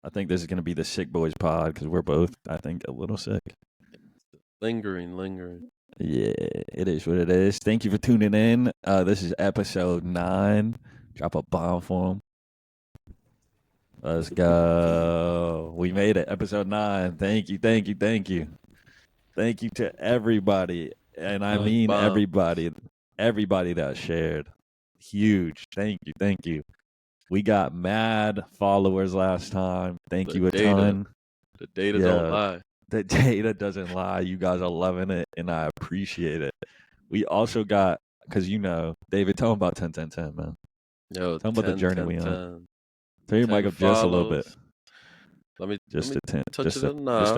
I think this is going to be the Sick Boys pod because we're both, I think, a little sick. Lingering. Yeah, it is what it is. Thank you for tuning in. This is episode 9. Drop a bomb for him. Let's go. We made it. Episode 9. Thank you. Thank you to everybody. And I mean Bomb. everybody. Everybody that shared. Huge. Thank you. We got mad followers last time. Thank you a ton. The data don't lie. The data doesn't lie. You guys are loving it, and I appreciate it. We also got, because David, tell him about 10-10-10, man. Yo, tell him about the journey we on. 10. Turn your mic up just a little bit. Let me just a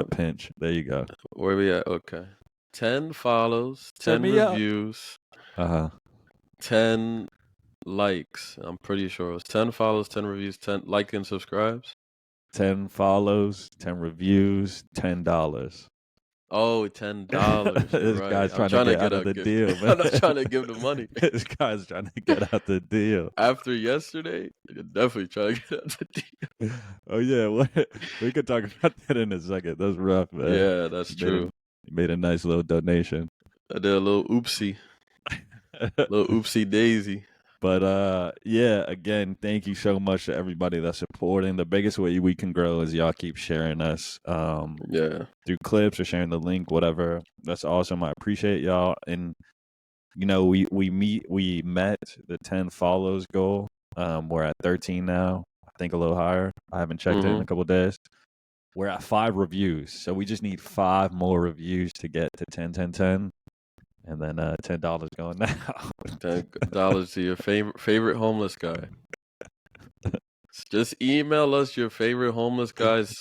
pinch. There you go. Where we at? Okay. 10 follows, 10 reviews, 10 likes. I'm pretty sure it was 10 follows, 10 reviews, 10 like and subscribes. 10 follows, 10 reviews, $10. Oh, $10. This right. guy's trying to get out of the deal, man. I'm not trying to give the money. This guy's trying to get out the deal. After yesterday, you're definitely trying to get out the deal. Oh, yeah. We could talk about that in a second. That's rough, man. Yeah, that's true. You made a nice little donation. I did a little oopsie. Little oopsie daisy. But yeah, again, thank you so much to everybody that's supporting. The biggest way we can grow is y'all keep sharing us through clips or sharing the link, whatever. That's awesome. I appreciate y'all. And we met the 10 follows goal. We're at 13 now. I think a little higher. I haven't checked it in a couple of days. We're at 5 reviews, so we just need 5 more reviews to get to 10-10-10. And then $10 going now. $10 to your favorite homeless guy. Just email us your favorite homeless guys.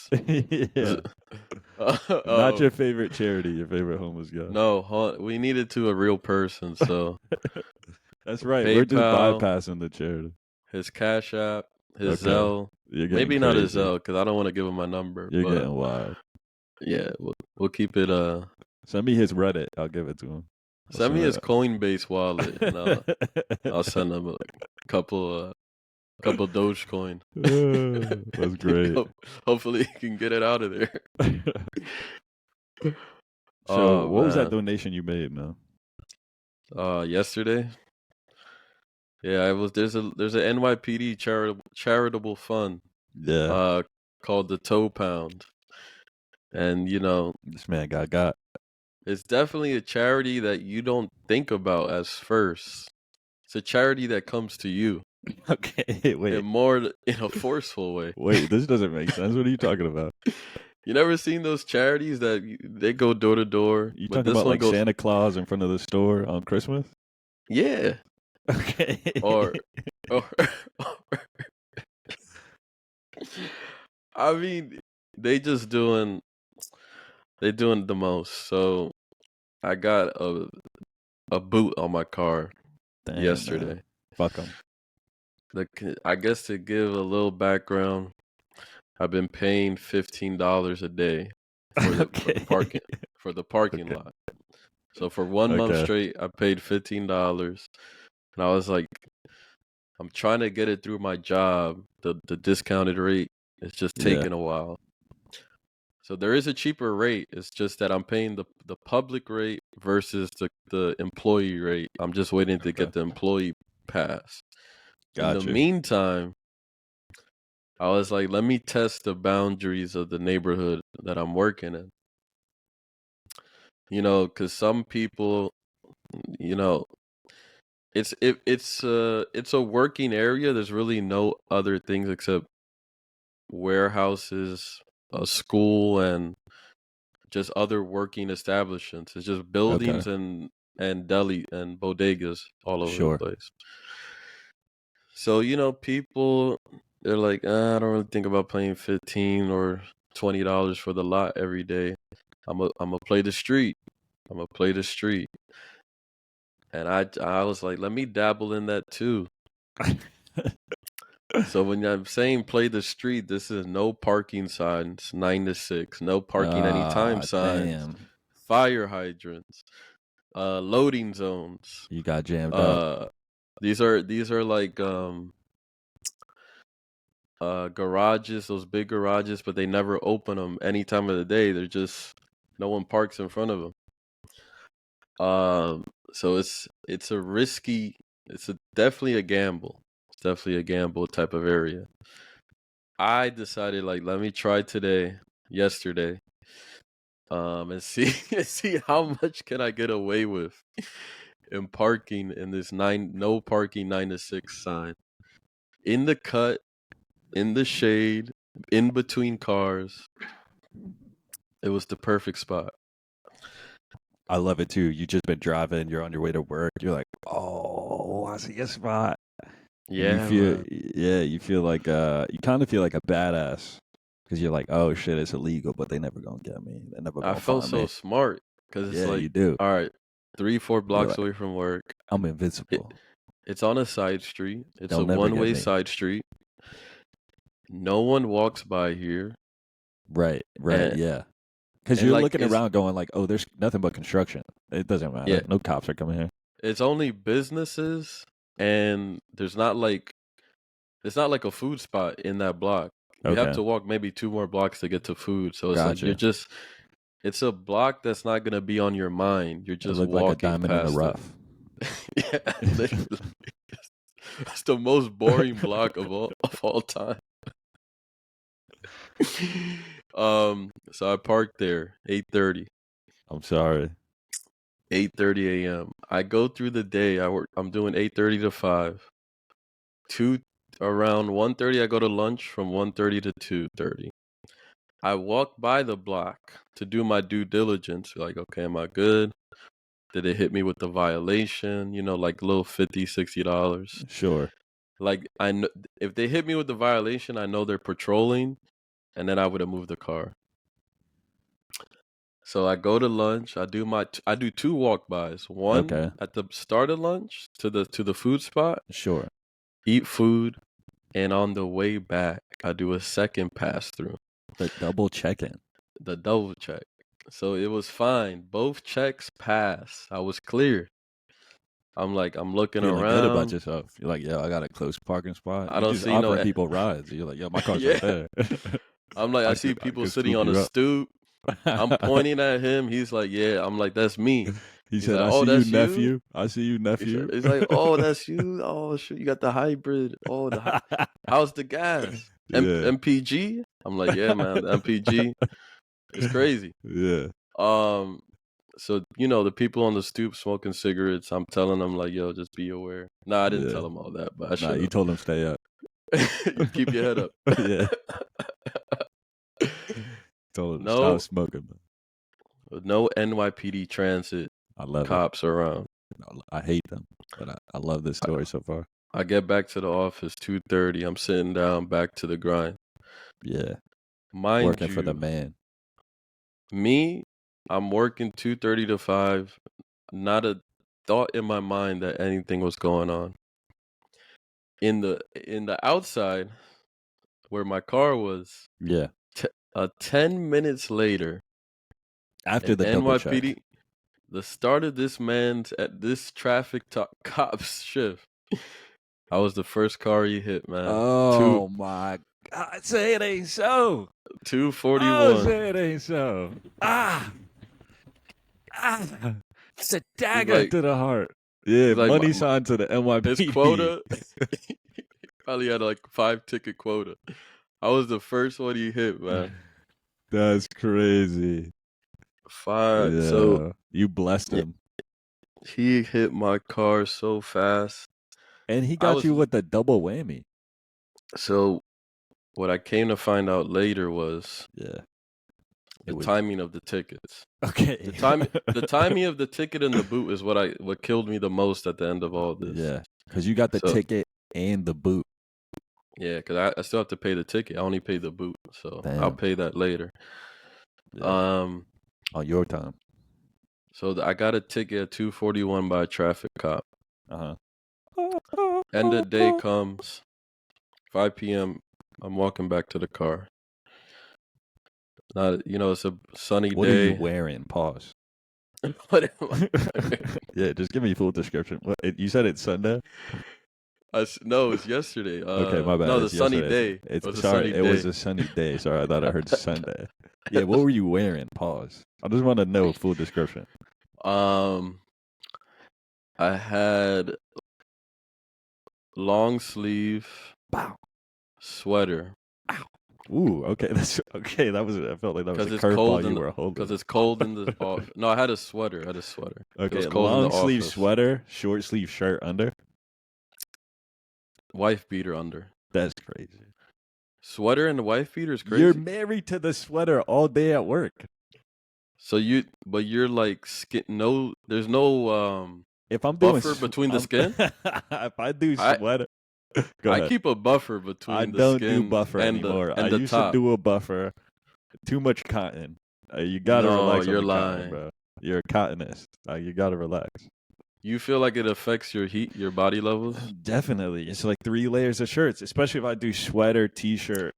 Not your favorite charity, your favorite homeless guy. No, we need it to a real person. So that's right. PayPal, we're just bypassing the charity. His Cash App, his Zelle. Maybe not his Zelle because I don't want to give him my number. You're getting wild. Yeah, we'll keep it. Send me his Reddit. I'll give it to him. Send me his Coinbase wallet, and I'll send him a couple Dogecoin. That's great. Hopefully, he can get it out of there. So, what was that donation you made, man? Yesterday. Yeah, it was. There's an NYPD charitable fund. Yeah. Called the Toe Pound, and this man got. It's definitely a charity that you don't think about as first. It's a charity that comes to you. Okay, wait. And more in a forceful way. Wait, this doesn't make sense. What are you talking about? You never seen those charities that they go door to door? You talking about like Santa Claus in front of the store on Christmas? Yeah. Okay. Or I mean, they're doing the most. So I got a boot on my car yesterday. Man. Fuck them. I guess to give a little background, I've been paying $15 a day for the parking lot. So for 1 month straight, I paid $15, and I was like, I'm trying to get it through my job. The discounted rate is just taking a while. So there is a cheaper rate. It's just that I'm paying the public rate versus the employee rate. I'm just waiting to get the employee pass. Gotcha. In the meantime, I was like, let me test the boundaries of the neighborhood that I'm working in. Because some people, it's a working area. There's really no other things except warehouses, a school, and just other working establishments. It's just buildings and deli and bodegas all over the place. So people, they're like, I don't really think about paying $15 or $20 for the lot every day. I'm gonna play the street. And I was like, let me dabble in that too. So when I'm saying play the street, this is no parking signs, 9 to 6, no parking anytime signs, fire hydrants, loading zones. You got jammed up. These are like garages, those big garages, but they never open them any time of the day. They're just no one parks in front of them. So it's a risky. Definitely a gamble. It's definitely a gamble type of area. I decided like let me try yesterday, and see and see how much can I get away with in parking in this no parking 9 to 6 sign in the cut, in the shade, in between cars. It was the perfect spot. I love it too. You just been driving. You're on your way to work. You're like, oh, I see a spot. And Yeah, man. you feel like you kind of feel like a badass because you're like, oh shit, it's illegal, but they never gonna get me. They never I gonna felt find so me. smart because it's Yeah, like, you do. all right, 3, 4 You're blocks like, away from work. I'm It, invincible. it's on a side street. It's They'll a never get one-way me. side street. No one walks by here, Right, and yeah. Because and you're like looking around going like, oh, there's nothing but construction. It doesn't yeah, matter. No cops are coming here. it's only businesses, and it's not like a food spot in that block. You have Okay, to walk maybe 2 more blocks to get to food. So it's like gotcha. it's a block that's not gonna be on your mind. You're It just looked like a walking diamond in the past it. rough. Yeah, literally. It's the most boring block of all time. So I parked there 8:30. I'm sorry. 8:30 a.m. I go through the day. I'm doing 8:30 to 5. Around 1:30 I go to lunch from 1:30 to 2:30. I walk by the block to do my due diligence. Like, okay, am I good? Did they hit me with the violation? Like little $50, $60. Sure. Like I know if they hit me with the violation, I know they're patrolling, and then I would have moved the car. So I go to lunch. I do 2 walk-bys. One Okay. at the start of lunch to the food spot, Sure. eat food, and on the way back, I do a second pass through, The double check-in. the double check. So it was fine. Both checks pass. I was clear. I'm looking Feeling good about around. yourself. You're like, yo, I got a close parking spot. I You don't just see no. offering people rides. You're like, yo, my car's right Yeah. there. I'm like, I see I people could sitting scoop on a you up. stoop. I'm pointing at him. He's like, yeah. I'm like, that's me. He He's said, like, I oh, see you, that's you. nephew. I see you, nephew. He's like, oh, that's you. Oh, shoot, you got the hybrid. Oh, how's the gas? Yeah. MPG? I'm like, yeah, man, the MPG. It's crazy. Yeah. So the people on the stoop smoking cigarettes. I'm telling them like, yo, just be aware. Nah, I didn't Yeah. tell them all that, but I Nah, should you have. told him stay up. You keep your head up. Yeah. Told him to stop No, smoking. no NYPD transit I love it. cops around. I hate them, but I love this story so far. I get back to the office 2:30. I'm sitting down, back to the grind. Yeah. Mind Working for the you, man. me, I'm working 2:30 to 5. Not a thought in my mind that anything was going on. In the outside where my car was, Yeah. 10 minutes later, After an the double check. NYPD, the start of this traffic cop's shift. I was the first car he hit, man. Two Oh my God. Say it ain't so. Oh, 241. say it ain't so. Ah. It's a He's dagger like to the heart. Yeah, he's like money sign to the his NYPD. quota. Probably had like 5 ticket quota. I was the first one he hit, man. That's crazy. 5. So Yeah. You blessed him. he hit my car so fast. And he I got was you with the double whammy. so what I came to find out later was Yeah. the It was timing of the tickets. okay. The timing of the ticket and the boot is what killed me the most at the end of all this. Yeah. Because you got the So ticket and the boot. yeah, because I still have to pay the ticket. I only paid the boot, so I'll Damn. pay that later. Yeah. On your time. So I got a ticket at 241 by a traffic cop. Uh-huh. End of the day comes, 5 p.m. I'm walking back to the car. Not, it's a sunny What are you day. wearing? Pause. What am I wearing? Yeah, just give me full description. You said it's Sunday? No, it's yesterday. Okay, my bad. No, the It's sunny yesterday. day. It's It was a sorry. sunny It was day. a sunny day. Sorry, I thought I heard Sunday. Yeah, what were you wearing? Pause. I just want to know full description. Um, I had long sleeve Wow. sweater Ooh. Okay. That's okay. That was. I felt like that was a because it's cold curveball you in were holding. because it's cold in the office. No, I had a sweater. I had a sweater. It Okay. was cold in the Long sleeve office. sweater, short sleeve shirt under. Wife beater under. That's crazy. Sweater and the wife beater is You're crazy. married to the sweater all day at work. So but you're like skin. No, there's no If I'm doing buffer between the I'm- skin. if I do I sweater, go I ahead. keep a buffer I between the don't do skin buffer and the anymore. I and the used to top. do a buffer. Too much cotton. You gotta No, relax on you're the cotton, lying. bro. You're a cottonist. You gotta relax. You feel like it affects your body levels? Definitely. It's like 3 layers of shirts, especially if I do sweater, t-shirt,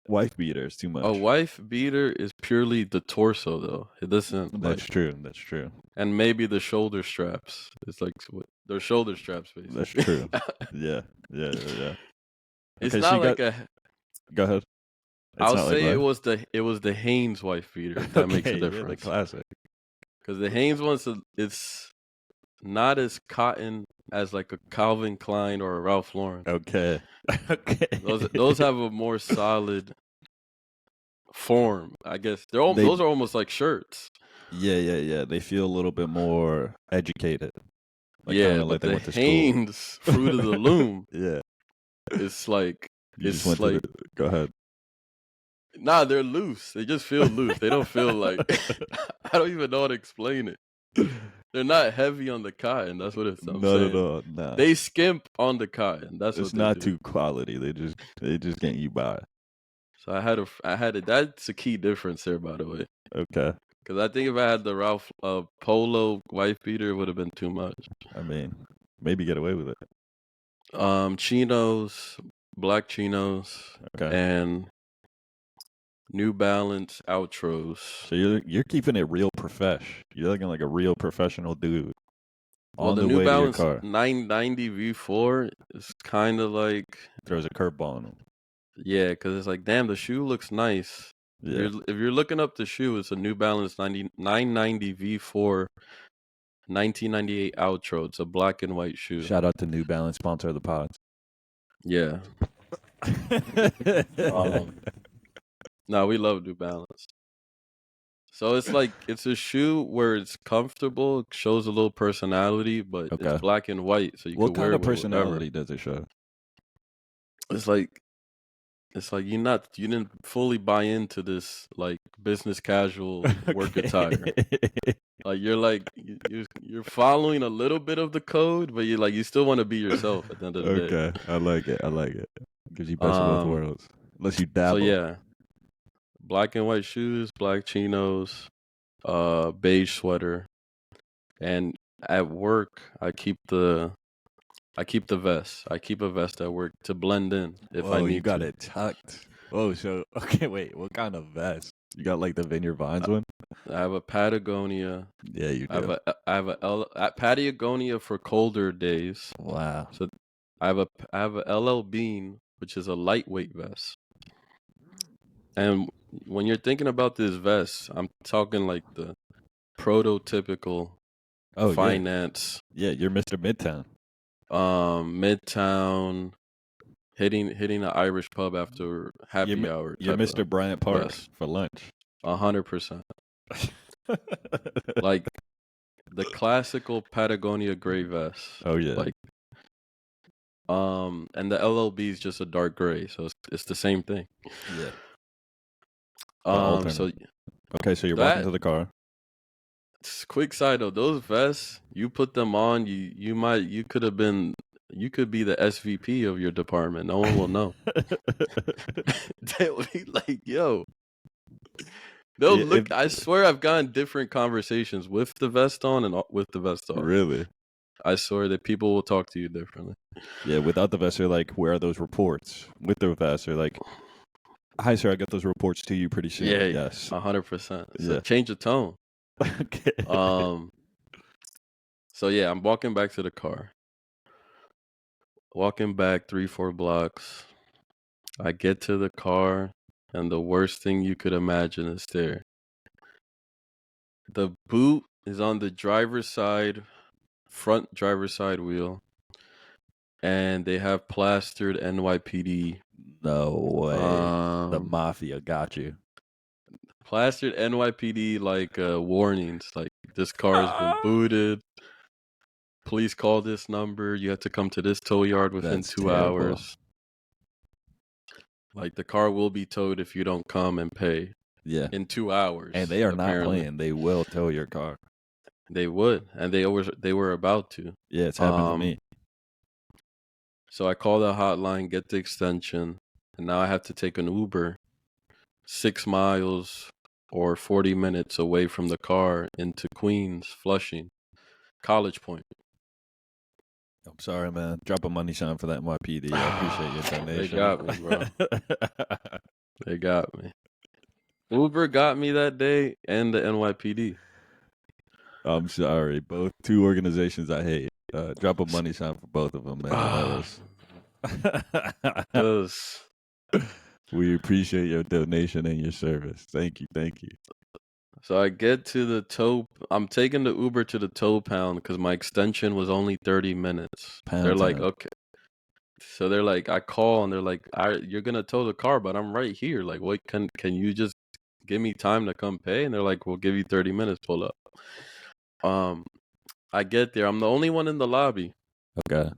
wife beaters. Too much. A wife beater is purely the torso, though. It doesn't That's like, true. That's true. and maybe the shoulder straps. It's like they're shoulder straps, basically. That's true. Yeah. Yeah. It's Okay, so not you got. like a. Go ahead. It's I'll not like say what? it was the Hanes wife beater. If that makes a Okay, yeah, the difference. classic. Because the Hanes one's it's not as cotton as like a Calvin Klein or a Ralph Lauren. Okay. Okay. Those have a more solid form, I guess. Those are almost like shirts. Yeah. They feel a little bit more educated. Like Yeah, kind of like but they the went to school. Hanes Fruit of the Loom, Yeah. it's like You it's just went like to go ahead. nah, they're loose. They just feel loose. They don't feel like I don't even know how to explain it. They're not heavy on the cotton. That's what I'm Not at saying. all. Nah. They skimp on the cotton. That's It's what they not do. too quality. They just getting you by. So I had it. That's a key difference there, by the way. Okay. Because I think if I had the Ralph Polo wife beater, it would have been too much. I mean, maybe get away with it. Chinos, black chinos, Okay. and New Balance outros. So you're keeping it real profesh. You're looking like a real professional dude. Well, On the the New way to your Balance car. 990 V4 is kind of like, Throws a curveball on him. yeah, because it's like, damn, the shoe looks nice. Yeah. If you're looking up the shoe, it's a New Balance 990 V4 1998 outro. It's a black and white shoe. Shout out to New Balance, sponsor of the pods. Yeah. No, we love New Balance. So it's like it's a shoe where it's comfortable, it shows a little personality, but Okay. it's black and white, so you What can wear kind it of with personality does it show? It's like you didn't fully buy into this like business casual work attire. Like you're following a little bit of the code, but you still want to be yourself at the end of the day. Okay. I like it. Gives you best of both worlds. Unless you dabble. So yeah, black and white shoes, black chinos, beige sweater, and at work I keep the vest. I keep a vest at work to blend in if I need you got to. it tucked. Oh, so okay, wait. What kind of vest? You got like the Vineyard Vines one? I have a Patagonia. Yeah, you do. I have a Patagonia for colder days. Wow. So I have a LL Bean, which is a lightweight vest. And when you're thinking about this vest, I'm talking like the prototypical finance. Yeah, you're Mr. Midtown. Midtown, hitting an Irish pub after happy hour. You're Mr. Bryant Park vest. for lunch. 100%. Like the classical Patagonia gray vest. Oh yeah. Like and the LLB is just a dark gray, so it's the same thing. Yeah. So okay, so you're walking to the car. Quick side note, those vests, you put them on, you could be the SVP of your department. No one will know. They'll be like, yo. They'll look. I swear, I've gotten different conversations with the vest on and with the vest off. Really? I swear that people will talk to you differently. Yeah, without the vest, they're like, where are those reports? With the vest, they're like, hi, sir, I got those reports to you pretty soon. Yeah, yes, 100%. Yeah. So change the tone. Okay. So yeah, I'm walking back to the car. Walking back 3-4 blocks. I get to the car, and the worst thing you could imagine is there. The boot is on the driver's side, front driver's side wheel, and they have plastered NYPD. No way. The Um, mafia got you. Plastered NYPD warnings, like this car has been booted. Please call this number. You have to come to this tow yard within That's 2 terrible. hours. Like the car will be towed if you don't come and pay. Yeah. In 2 hours. And they are apparently. not playing. They will tow your car. They would, and they were about to. Yeah, it's happened to me. So I call the hotline, get the extension, and now I have to take an Uber 6 miles or 40 minutes away from the car into Queens, Flushing, College Point. I'm sorry, man. Drop a money sign for that NYPD. I appreciate your donation. They got me, bro. They got me. Uber got me that day, and the NYPD. I'm sorry. Both two organizations I hate. Drop a money sign for both of them, man. We appreciate your donation and your service. Thank you. Thank you. So I get to the tow. I'm taking the Uber to the tow pound because my extension was only 30 minutes. They're like, okay. So they're like, I call and they're like, you're gonna tow the car, but I'm right here. Like, what can you just give me time to come pay? And they're like, we'll give you 30 minutes. Pull up. I get there. I'm the only one in the lobby. Okay.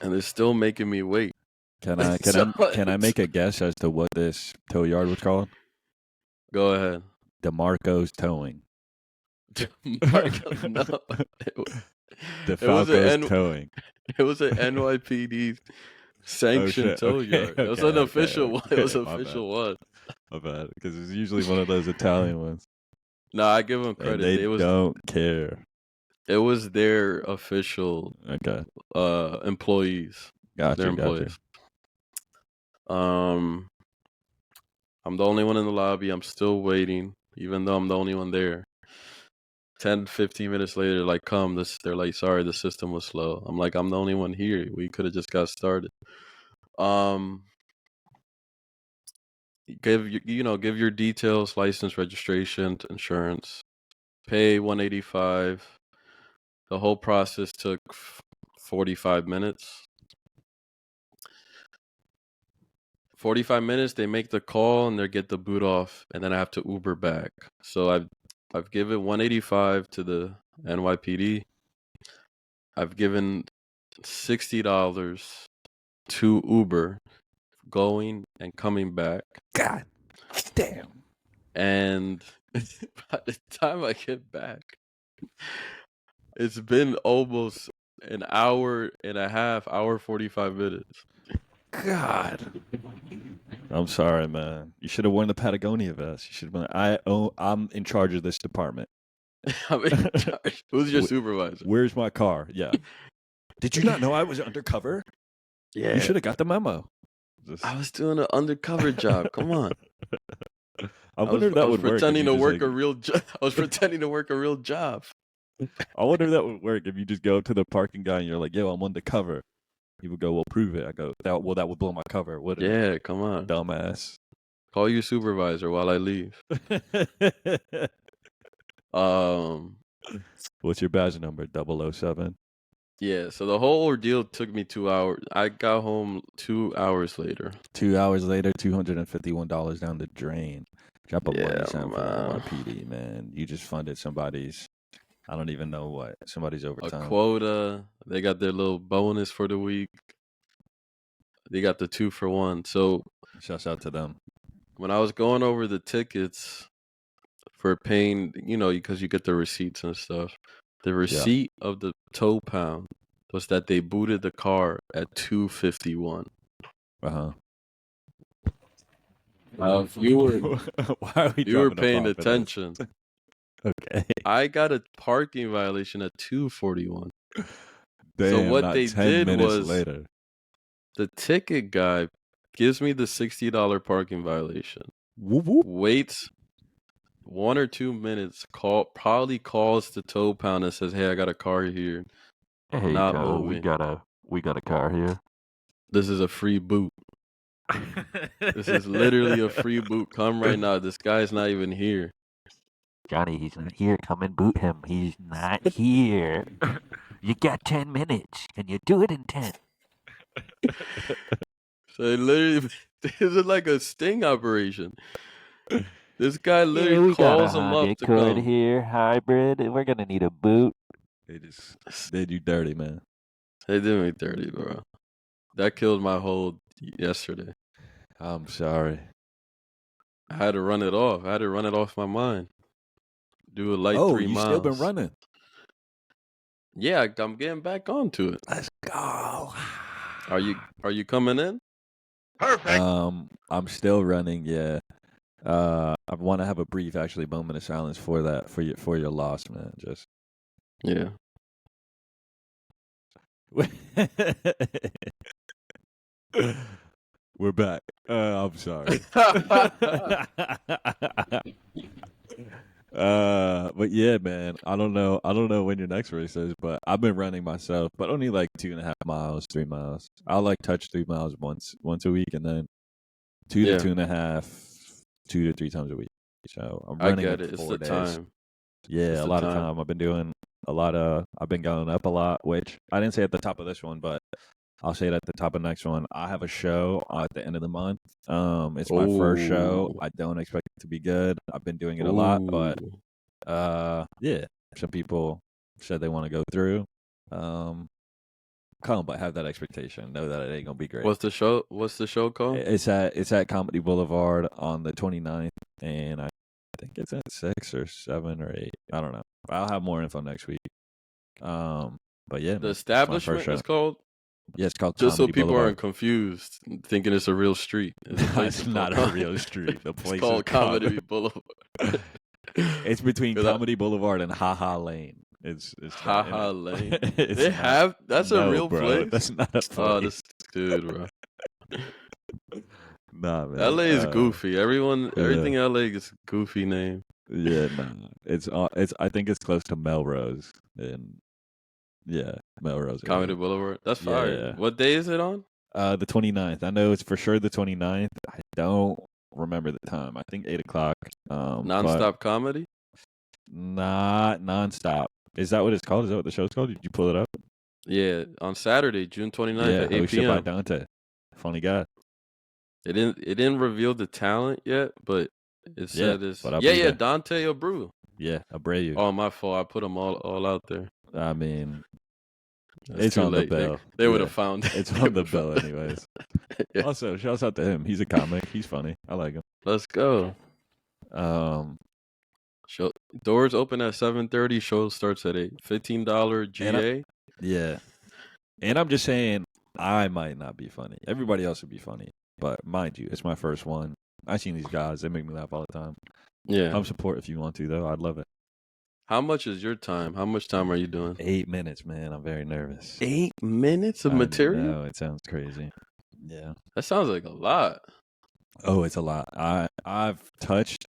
And they're still making me wait. Can I make a guess as to what this tow yard was called? Go ahead. DeMarco's Towing. DeMarco, no. DeFalco's Towing. It was an NYPD sanctioned tow yard. It was an official one. It was an official one. My bad. Because it's usually one of those Italian ones. No, I give them credit. They don't care. It was their official employees. Gotcha, employees. I'm the only one in the lobby. I'm still waiting, even though I'm the only one there. 10, 15 minutes later, like, they're like, sorry, the system was slow. I'm like, I'm the only one here. We could have just got started. Give your details, license, registration, insurance. Pay $185. The whole process took 45 minutes. 45 minutes, they make the call and they get the boot off, and then I have to Uber back. So I've given $185 to the NYPD. I've given $60 to Uber, going and coming back. God damn. And by the time I get back, it's been almost an hour and a half, 45 minutes. God. I'm sorry, man. You should have worn the Patagonia vest. You should have been. I'm in charge of this department. I'm in charge. Who's your supervisor? Where's my car? Yeah. Did you not know I was undercover? Yeah. You should have got the memo. I was doing an undercover job. Come on. I wonder if that would work. Pretending to work a real job. I was pretending to work a real job. I wonder if that would work if you just go to the parking guy and you're like, yo, I'm undercover. He would go, well, prove it. I go, that would blow my cover, wouldn't it? Yeah, come on. Dumbass. Call your supervisor while I leave. What's your badge number? 007? Yeah, so the whole ordeal took me 2 hours. I got home 2 hours later. 2 hours later, $251 down the drain. Drop a money sign for NYPD, man. You just funded somebody's, I don't even know what, somebody's overtime. A quota. They got their little bonus for the week. They got the 2-for-1. So shouts out to them. When I was going over the tickets for paying, because you get the receipts and stuff, the receipt of the tow pound was that they booted the car at 251. If you were paying attention. Okay. I got a parking violation at 241. Damn, so what they 10 did minutes was later. The ticket guy gives me the $60 parking violation. Whoop, whoop. Waits 1 or 2 minutes, probably calls the tow pound and says, hey, I got a car here. Hey, not Joe, moving. We got a car here. This is a free boot. This is literally a free boot. Come right now. This guy's not even here. Johnny, he's not here. Come and boot him. He's not here. You got 10 minutes, and you do it in 10. So it literally, this is like a sting operation. This guy literally calls him up to come. Here, hybrid. We're gonna need a boot. They just did you dirty, man. They did me dirty, bro. That killed my whole yesterday. I'm sorry. I had to run it off. I had to run it off my mind. Do a light 3 miles. Oh, you still been running? Yeah, I'm getting back onto it. Let's go. Are you coming in? Perfect. I'm still running. Yeah. I want to have a brief, actually, moment of silence for that, for your loss, man. Just yeah. We're back. I'm sorry. But yeah, man. I don't know when your next race is, but I've been running myself, but only like 2.5 miles, 3 miles. I'll like touch 3 miles once a week, and then 2 to 2.5, 2 to 3 times a week. So I'm running. I get it. It's the time. Yeah, a lot of time. I've been doing I've been going up a lot, which I didn't say at the top of this one, but I'll say it at the top of the next one. I have a show at the end of the month. It's my first show. I don't expect it to be good. I've been doing it a lot, but yeah, some people said they want to go through. Come, but have that expectation. Know that it ain't gonna be great. What's the show called? It's at Comedy Boulevard on the 29th, and I think it's at 6 or 7 or 8. I don't know. I'll have more info next week. But yeah, the establishment is called. Yeah, it's called Just Comedy so people Boulevard. aren't confused, thinking it's a real street. It's not a real street. The place it's called Comedy Boulevard. It's between Comedy Boulevard and Ha Ha Lane. It's Ha Ha Lane. That's a real place. That's not a place. Oh, this dude, bro. Nah, man. LA is goofy. Everything LA is goofy name. Yeah, nah. It's I think it's close to Melrose, and yeah, Melrose. Comedy Boulevard. That's fire. Yeah. What day is it on? The 29th. I know it's for sure the 29th. I don't remember the time. I think 8:00. Nonstop comedy? Not nonstop. Is that what it's called? Is that what the show's called? Did you pull it up? Yeah, on Saturday, June 29th at 8 hosted p.m. by Dante. Funny guy. It didn't reveal the talent yet, but it said it's Dante Abreu. Yeah, Abreu. Oh, my fault. I put them all out there. I mean, That's it's on late. the bell. They would have found it. It's on the bell anyways. Yeah. Also, shouts out to him. He's a comic. He's funny. I like him. Let's go. Show doors open at 7:30. Show starts at 8. $15 GA. Yeah. And I'm just saying, I might not be funny. Everybody else would be funny. But mind you, it's my first one. I've seen these guys. They make me laugh all the time. Yeah. Come support if you want to, though. I'd love it. How much is your time? How much time are you doing? 8 minutes, man. I'm very nervous. 8 minutes of material? No, it sounds crazy. Yeah. That sounds like a lot. Oh, it's a lot. I've touched.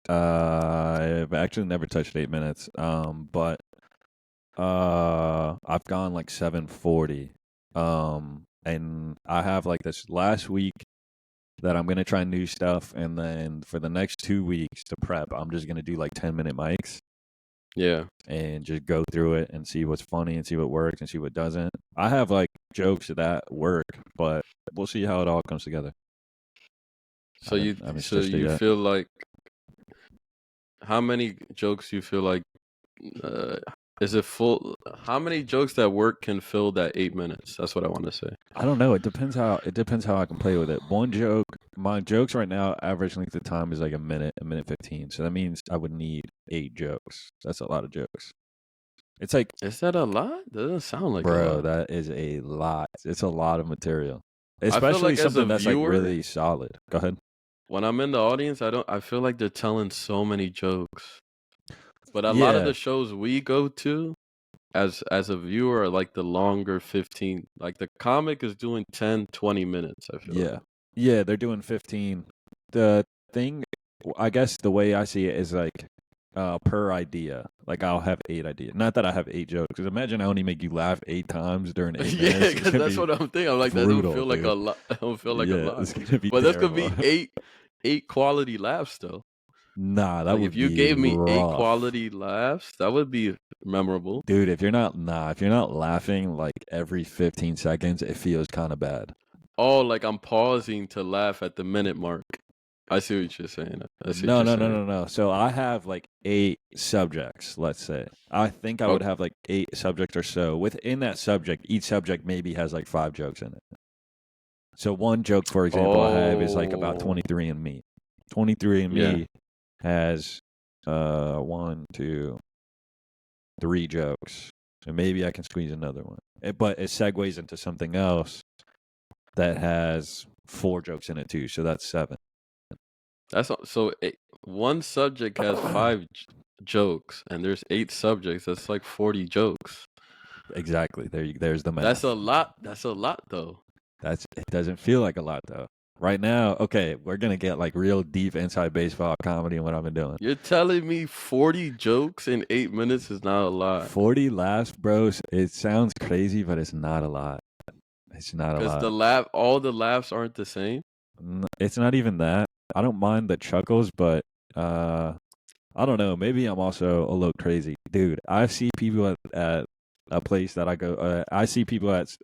I've actually never touched 8 minutes. But I've gone like 7:40. And I have like this last week that I'm gonna try new stuff, and then for the next 2 weeks to prep, I'm just gonna do like 10-minute mics. Yeah. And just go through it and see what's funny and see what works and see what doesn't. I have like jokes that work, but we'll see how it all comes together. So you feel like, how many jokes you feel like is it full? How many jokes that work can fill that 8 minutes? That's what I want to say. I don't know. It depends how I can play with it. One joke, my jokes right now, average length of time is like a minute 15. So that means I would need 8 jokes. That's a lot of jokes. It's like, is that a lot? Doesn't sound like bro, a lot. that is a lot. It's a lot of material, especially like something that's viewer, like really solid. Go ahead. When I'm in the audience, I feel like they're telling so many jokes. But a lot of the shows we go to, as a viewer, are like the longer 15. Like the comic is doing 10, 20 minutes, I feel like. Yeah, they're doing 15. The thing, I guess the way I see it is like, per idea. Like I'll have 8 ideas. Not that I have 8 jokes. Because imagine I only make you laugh 8 times during 8 Yeah, minutes. because that's what I'm thinking. I'm like, that don't Brutal, feel like dude. a lot. That don't feel like a Yeah, lot. it's gonna be But that's gonna terrible. be eight quality laughs though. Nah, that Like would if you be gave me 8 rough. quality laughs, that would be memorable. Dude, if you're not laughing like every 15 seconds, it feels kind of bad. Oh, like I'm pausing to laugh at the minute mark. I see what you're saying. No. So I have like 8 subjects, let's say. I think I would have like 8 subjects or so. Within that subject, each subject maybe has like 5 jokes in it. So one joke, for example, I have is like about 23andMe. 23andMe has 1, 2, 3 jokes. So maybe I can squeeze another one. But it segues into something else that has 4 jokes in it too. So that's 7. That's so one subject has 5 jokes, and there's 8 subjects. That's like 40 jokes. Exactly. There's the math. That's a lot. That's a lot, though. It doesn't feel like a lot though. Right now, okay, we're gonna get like real deep inside baseball comedy and what I've been doing. You're telling me 40 jokes in 8 minutes is not a lot. 40 laughs, bros. It sounds crazy, but it's not a lot. It's not a lot. Because all the laughs aren't the same. It's not even that. I don't mind the chuckles, but I don't know. Maybe I'm also a little crazy, dude. I see people at a place that I go. I see people at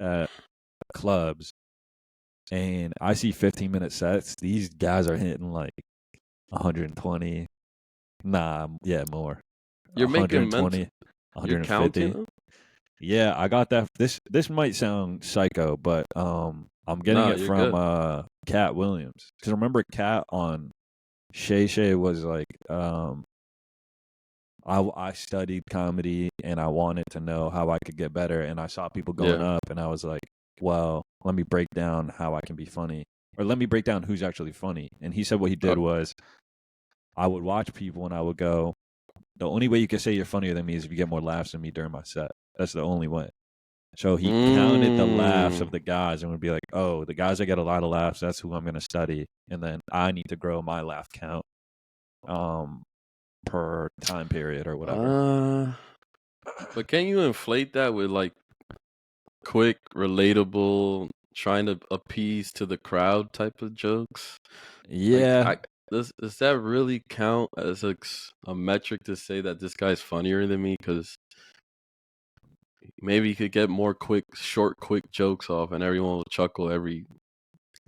clubs, and I see 15-minute sets. These guys are hitting like 120. Nah, yeah, more. You're making 120, 150. You're counting them? Yeah, I got that. This might sound psycho, but I'm getting it from Cat Williams. Because remember, Cat on Shay Shay was like, I studied comedy and I wanted to know how I could get better, and I saw people going up, and I was like, well, let me break down how I can be funny, or let me break down who's actually funny. And he said what he did was, I would watch people and I would go, the only way you can say you're funnier than me is if you get more laughs than me during my set. That's the only way. So he counted the laughs of the guys and would be like, oh, the guys that get a lot of laughs, that's who I'm going to study. And then I need to grow my laugh count per time period or whatever. But can you inflate that with like quick, relatable, trying to appease to the crowd type of jokes? Yeah. Does that really count as a metric to say that this guy's funnier than me? Because maybe he could get more quick jokes off, and everyone will chuckle every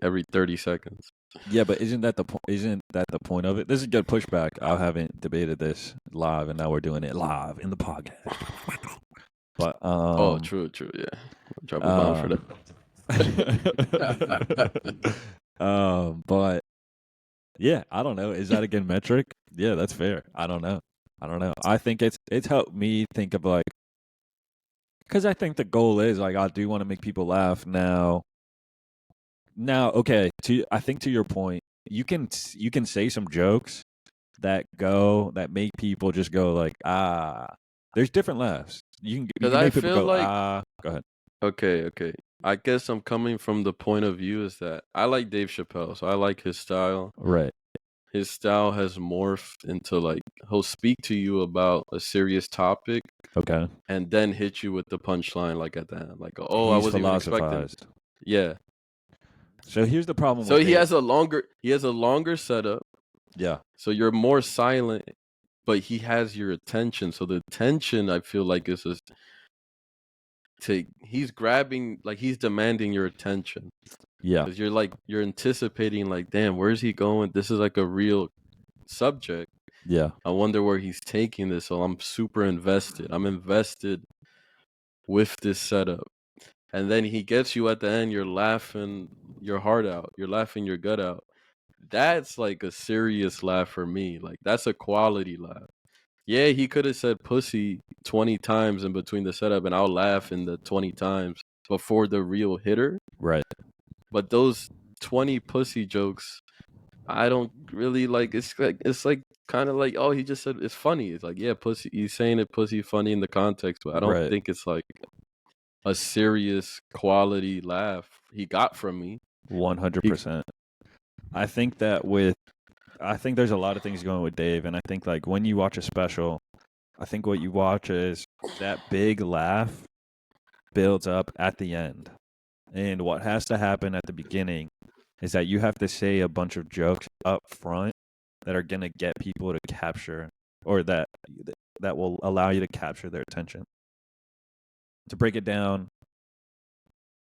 30 seconds. Yeah, but isn't that the point of it? This is good pushback. I haven't debated this live, and now we're doing it live in the podcast. But oh, true, yeah. Drop a bomb for that. But yeah, I don't know. Is that a good metric? Yeah, that's fair. I don't know. I think it's helped me think of like, because I think the goal is like, I do want to make people laugh now. Okay, I think to your point, you can say some jokes that make people just go like, there's different laughs. You can make people go, like, go ahead. Okay. I guess I'm coming from the point of view is that I like Dave Chappelle, so I like his style. Right. His style has morphed into like, he'll speak to you about a serious topic. Okay. And then hit you with the punchline like at the end. Like, oh, I wasn't even expecting. Yeah. So here's the problem. So he has a longer setup. Yeah. So you're more silent, but he has your attention. So the attention, I feel like, is he's grabbing, like he's demanding your attention. Yeah. Because you're anticipating, like, damn, where's he going? This is like a real subject. Yeah. I wonder where he's taking this. So I'm super invested. I'm invested with this setup. And then he gets you at the end, you're laughing your heart out. You're laughing your gut out. That's like a serious laugh for me. Like, that's a quality laugh. Yeah, he could have said pussy 20 times in between the setup, and I'll laugh in the 20 times before the real hitter. Right. But those 20 pussy jokes, I don't really like. It's like kind of like, oh, he just said it's funny. It's like, yeah, pussy. He's saying it pussy funny in the context, but I don't think it's like a serious quality laugh he got from me. 100%. I think that with I think there's a lot of things going with Dave, and I think like when you watch a special, I think what you watch is that big laugh builds up at the end. And what has to happen at the beginning is that you have to say a bunch of jokes up front that are going to get people to capture, or that will allow you to capture their attention. To break it down,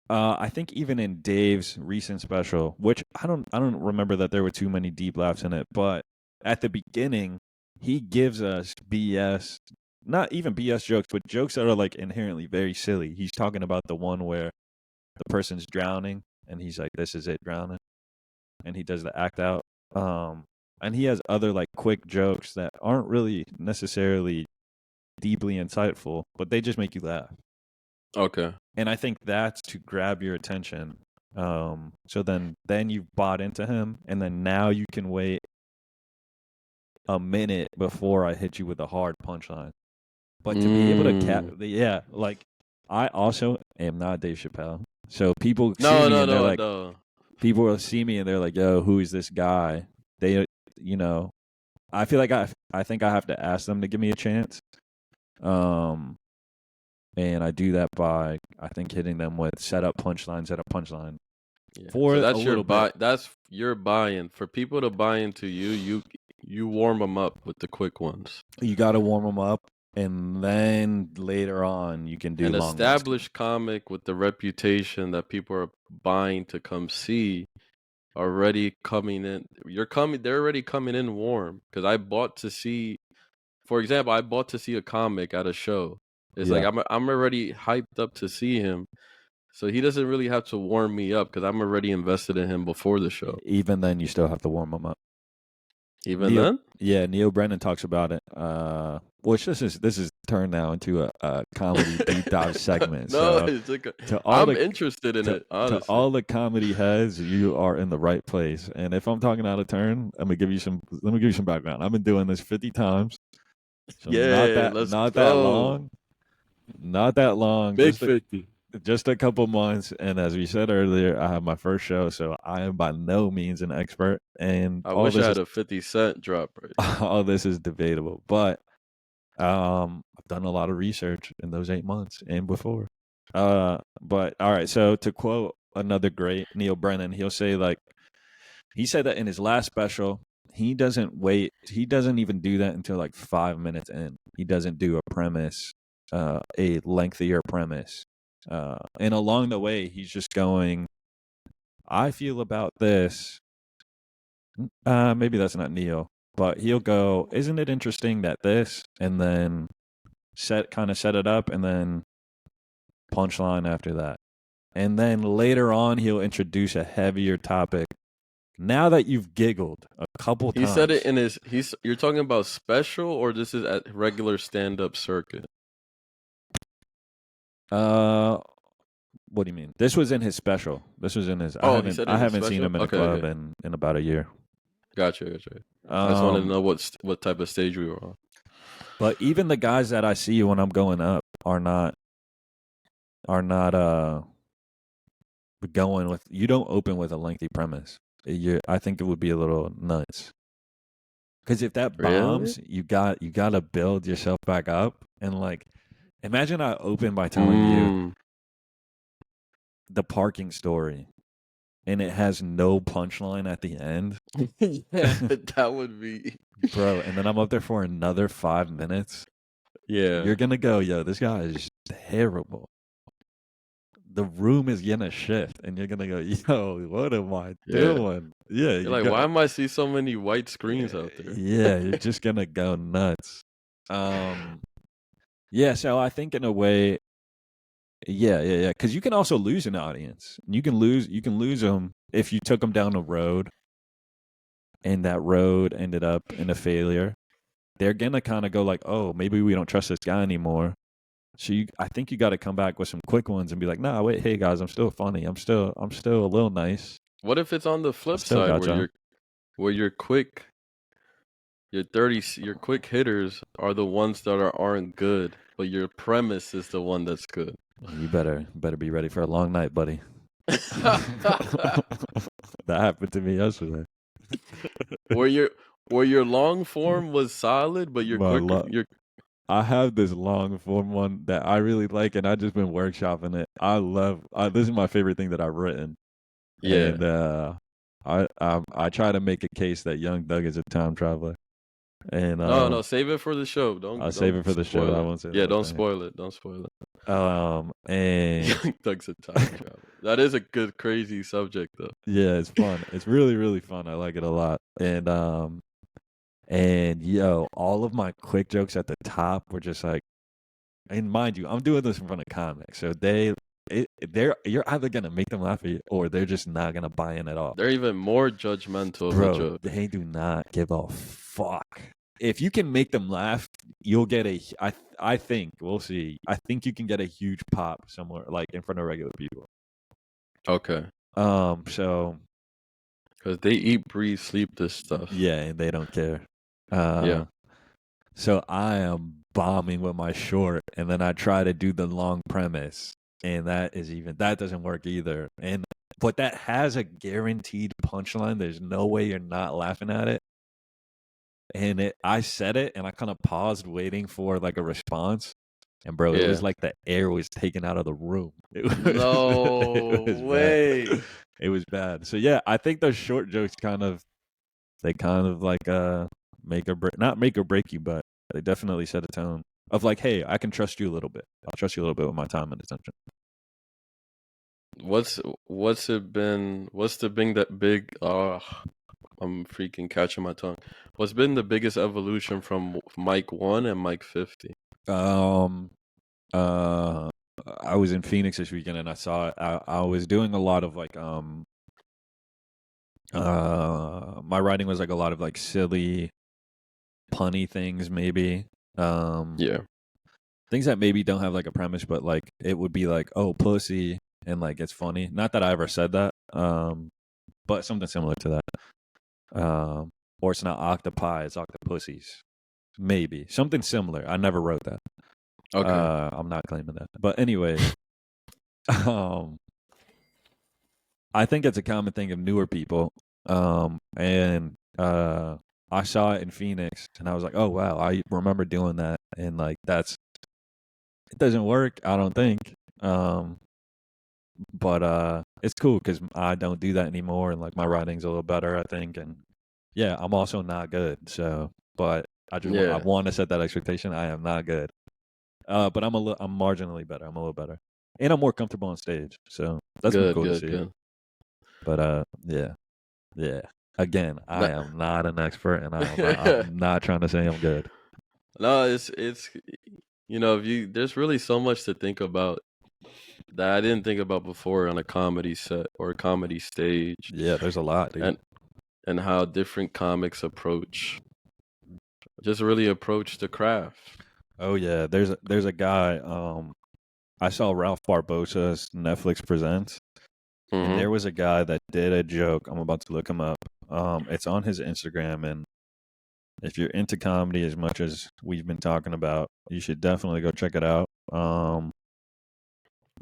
I think even in Dave's recent special, which I don't remember that there were too many deep laughs in it, but at the beginning, he gives us BS, not even BS jokes, but jokes that are like inherently very silly. He's talking about the one where the person's drowning and he's like, "This is it, drowning," and he does the act out. And he has other like quick jokes that aren't really necessarily deeply insightful, but they just make you laugh. Okay. And I think that's to grab your attention. So then you've bought into him, and then now you can wait a minute before I hit you with a hard punchline. But to be able to like I also am not Dave Chappelle. So people see me and they're like, people will see me and they're like, "Yo, who is this guy?" They, I feel like I think I have to ask them to give me a chance. And I do that by, I think, hitting them with set up punchline. Yeah. For so that's a your little bit. That's your buy-in. For people to buy into you warm them up with the quick ones. You got to warm them up, and then later on you can do An long established comic with the reputation that people are buying to come see already coming in. They're already coming in warm. Because I bought to see, for example, a comic at a show. It's like I'm already hyped up to see him. So he doesn't really have to warm me up because I'm already invested in him before the show. Even then, you still have to warm them up. Even then? Yeah, Neil Brennan talks about it. Which this is turned now into a comedy deep dive segment. No, so it's like I'm interested in it, honestly. To all the comedy heads, you are in the right place. And if I'm talking out of turn, let me give you some background. I've been doing this 50 times. So yeah, not that long. Big 50. Just a couple months, and as we said earlier, I have my first show, so I am by no means an expert. And I wish I had a 50 Cent drop right. All this is debatable, but I've done a lot of research in those 8 months and before. But all right, so to quote another great, Neil Brennan, he'll say he said that in his last special, he doesn't even do that until like 5 minutes in. He doesn't do a premise, a lengthier premise. And along the way, he's just going, I feel about this. Maybe that's not Neil, but he'll go, isn't it interesting that this, and then set it up, and then punchline after that. And then later on, he'll introduce a heavier topic. Now that you've giggled a couple times. He said it in you're talking about special, or this is at regular stand-up circuit? What do you mean? This was in his special. This was in his. I haven't seen him in a club in about a year. Gotcha. I just wanted to know what type of stage we were on. But even the guys that I see when I'm going up are not going with. You don't open with a lengthy premise. I think it would be a little nuts. Because if that bombs, you got to build yourself back up, and like, imagine I open by telling you the parking story, and it has no punchline at the end. Yeah, that would be, bro. And then I'm up there for another 5 minutes. Yeah, you're gonna go, yo, this guy is terrible. The room is gonna shift, and you're gonna go, yo, what am I doing? Yeah, you're like, why am I see so many white screens out there? Yeah, you're just gonna go nuts. Yeah. So I think in a way, yeah. Because you can also lose an audience. You can lose them if you took them down a road, and that road ended up in a failure. They're gonna kind of go like, oh, maybe we don't trust this guy anymore. So I think you got to come back with some quick ones and be like, nah, wait, hey guys, I'm still funny. I'm still a little nice. What if it's on the flip side where your quick hitters are the ones that aren't good, but your premise is the one that's good? You better be ready for a long night, buddy. That happened to me yesterday. where Where your long form was solid, but your quicker, your I have this long form one that I really like, and I just been workshopping it. This is my favorite thing that I've written, yeah. and I try to make a case that Young Thug is a time traveler, and No, save it for the show. I'll save Don't it for the show. spoil I it. won't say the Yeah, whole don't thing. spoil it. Don't spoil it. And Young Thug's a time travel. That is a good, crazy subject, though. yeah, it's fun. It's really, really fun. I like it a lot. And yo, all of my quick jokes at the top were just like, and mind you, I'm doing this in front of comics, so you're either gonna make them laugh or they're just not gonna buy in at all. They're even more judgmental of a Bro, joke. they do not give a fuck. If you can make them laugh, you'll get I think, we'll see. I think you can get a huge pop somewhere, like in front of regular people. Okay. So Because they eat, breathe, sleep this stuff. yeah, and they don't care. Yeah. So I am bombing with my short, and then I try to do the long premise, and that doesn't work either. But that has a guaranteed punchline. There's no way you're not laughing at it. And I said it, and I kind of paused, waiting for like a response. And bro, it was like the air was taken out of the room. It was way. bad. It was bad. So yeah, I think those short jokes kind of like make or break, not make or break you, but they definitely set a tone of like, hey, I can trust you a little bit. I'll trust you a little bit with my time and attention. What's it been? What's the big that big? I'm freaking catching my tongue. What's been the biggest evolution from Mike 1 and Mike 50? I was in Phoenix this weekend and I saw it. I was doing a lot of like my writing was like a lot of like silly punny things, maybe. Yeah. Things that maybe don't have like a premise, but like it would be like, oh, pussy, and like it's funny. Not that I ever said that, but something similar to that. Or it's not octopi, it's octopussies. Maybe something similar. I never wrote that. Okay. I'm not claiming that. But anyway, I think it's a common thing of newer people. And I saw it in Phoenix, and I was like, oh wow, I remember doing that, and like it doesn't work, I don't think. But it's cool because I don't do that anymore, and like my writing's a little better, I think. And yeah, I'm also not good. So, but I want to set that expectation. I am not good. But I'm marginally better. I'm a little better, and I'm more comfortable on stage. So that's been cool to see. Good. But yeah. Again, I am not an expert, and I'm not trying to say I'm good. No, it's there's really so much to think about that I didn't think about before on a comedy set or a comedy stage. Yeah, there's a lot, dude. And how different comics approach the craft. Oh yeah, there's a guy. I saw Ralph Barbosa's Netflix Presents, and there was a guy that did a joke. I'm about to look him up. It's on his Instagram, and if you're into comedy as much as we've been talking about, you should definitely go check it out.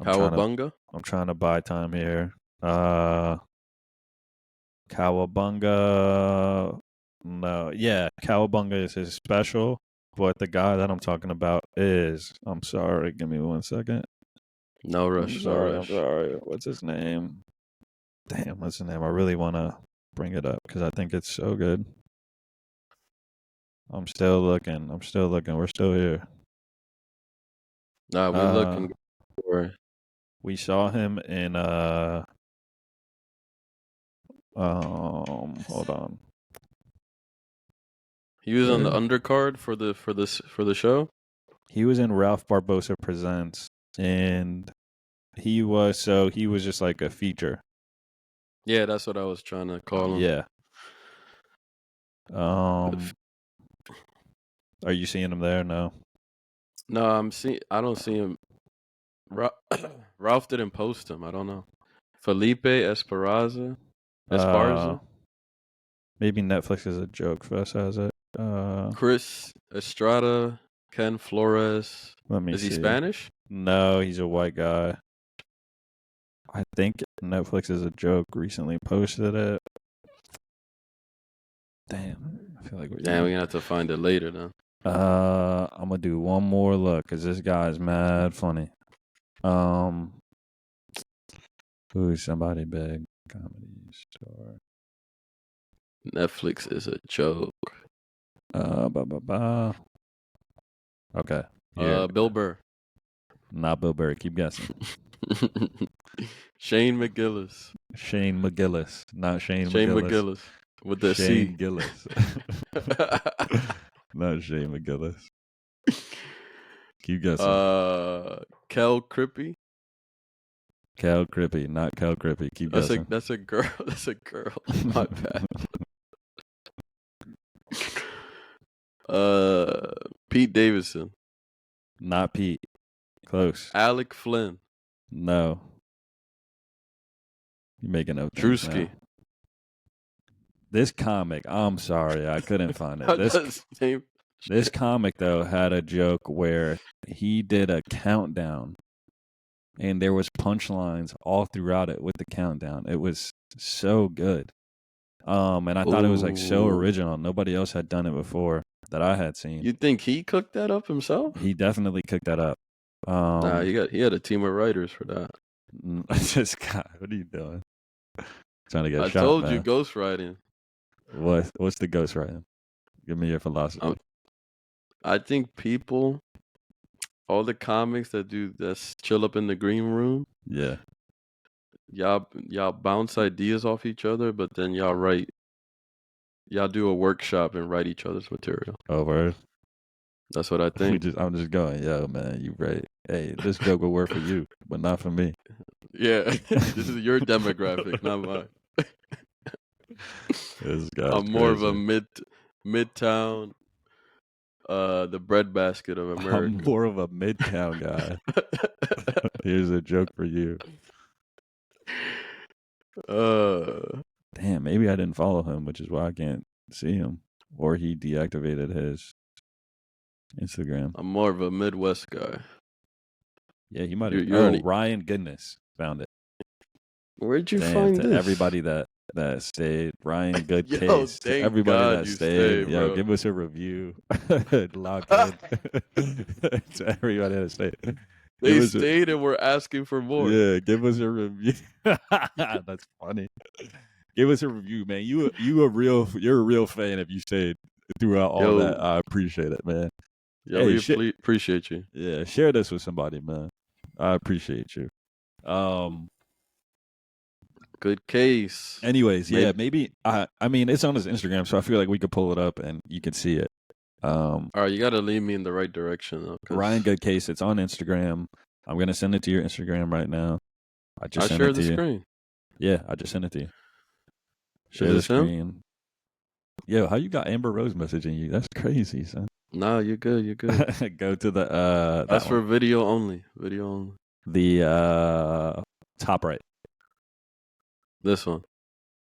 Cowabunga? I'm trying to buy time here. Cowabunga. No, yeah, Cowabunga is his special, but the guy that I'm talking about is, I'm sorry, give me 1 second. No rush. I'm sorry. What's his name? Damn, what's his name? I really want to bring it up because I think it's so good. I'm still looking. We're still here. Nah, we're looking. We saw him in hold on. He was on the undercard for the show. He was in Ralph Barbosa Presents, and he was just like a feature. Yeah, that's what I was trying to call him. Yeah. Are you seeing him there? No. No, I don't see him. Ralph didn't post him. I don't know. Felipe Esparza. Maybe Netflix is a joke fest has it. Chris Estrada, Ken Flores. Let me see. Is he Spanish? No, he's a white guy. I think Netflix is a joke recently posted it. Damn, I feel feel like we're we're gonna have to find it later then. I'm gonna do one more look because this guy's mad funny. Who's somebody big comedy star? Netflix is a joke. Okay. Here. Bill Burr. Not Bill Burr. Keep guessing. Shane McGillis. Shane McGillis. Not Shane Shane McGillis. McGillis with the Shane C. Gillis. Not Shane McGillis. Keep guessing. Kel Crippy. Cal Crippy. Not Cal Crippy. Keep guessing. That's a girl. That's a girl. My bad. Pete Davidson. Not Pete. Close. Alec Flynn. No. You're making up. Drewski. This comic, I'm sorry, I couldn't find it. This comic, though, had a joke where he did a countdown, and there was punchlines all throughout it with the countdown. It was so good. And I thought it was like so original. Nobody else had done it before that I had seen. You think he cooked that up himself? He definitely cooked that up. Nah, he had a team of writers for that. This guy, what are you doing? Trying to get shot, I told man. you, ghostwriting. What's the ghostwriting? Give me your philosophy. I think all the comics that chill up in the green room. Yeah. Y'all bounce ideas off each other, but then y'all do a workshop and write each other's material. Oh, word? That's what I think. I'm just going, yo, man, you right. Hey, this joke will work for you, but not for me. Yeah, this is your demographic, not mine. This guy's I'm more crazy. of a midtown, the breadbasket of America. I'm more of a midtown guy. Here's a joke for you. Damn, maybe I didn't follow him, which is why I can't see him. Or he deactivated his Instagram. I'm more of a Midwest guy. Yeah, he might have. Ryan Goodness found it. Where'd you find this? Everybody that stayed, Ryan Good Yo, Case. thank Everybody God that you stayed, yo, bro. give us a review. Lock in. To everybody that stayed. They stayed and we're asking for more. Yeah, give us a review. That's funny. Give us a review, man. You're a real fan if you stayed throughout all that. I appreciate it, man. Yeah, hey, we appreciate you. Yeah, share this with somebody, man. I appreciate you. Good case. Anyways, yeah, maybe I mean it's on his Instagram, so I feel like we could pull it up and you can see it. All right, you gotta lead me in the right direction though. Ryan Good Case, it's on Instagram. I'm gonna send it to your Instagram right now. I share the screen. Yeah, I just sent it to you. Share the screen. Yo, how you got Amber Rose messaging you? That's crazy, son. No, you're good. You're good. Go to the That's for video only. Video only. The top right. This one.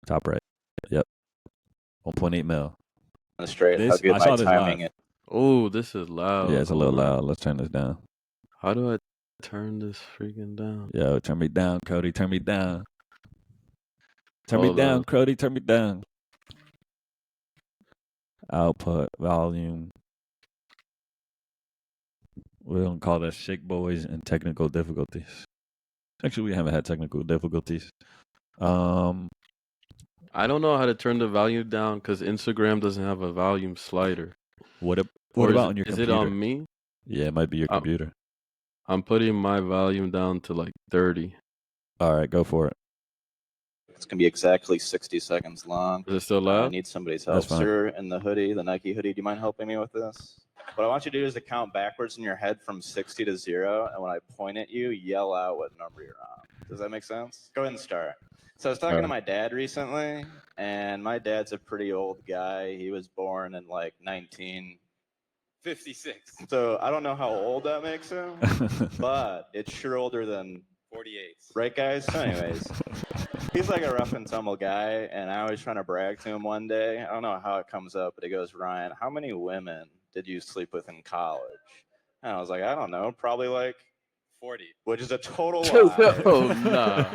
Top right. Yep. 1.8 mil. Straight. How good my timing is. Oh, this is loud. Yeah, it's a little loud. Let's turn this down. How do I turn this freaking down? Yo, turn me down, Cody. Turn me down. Turn me down, Cody. Turn me down. Output, volume. We're going to call this Shake Boys and Technical Difficulties. Actually, we haven't had technical difficulties. I don't know how to turn the volume down because Instagram doesn't have a volume slider. What about on your computer? Is it on me? Yeah, it might be your computer. I'm putting my volume down to like 30. All right, go for it. It's going to be exactly 60 seconds long. Is it still loud? I need somebody's help, sir, in the hoodie, the Nike hoodie. Do you mind helping me with this? What I want you to do is to count backwards in your head from 60 to 0, and when I point at you, yell out what number you're on. Does that make sense? Go ahead and start. So I was talking to my dad recently, and my dad's a pretty old guy. He was born in like 1956. So I don't know how old that makes him, but it's sure older than 48. Right, guys? So anyways, he's like a rough and tumble guy, and I was trying to brag to him one day. I don't know how it comes up, but he goes, Ryan, how many women did you sleep with in college? And I was like, I don't know, probably like 40, which is a total lie. Oh, no.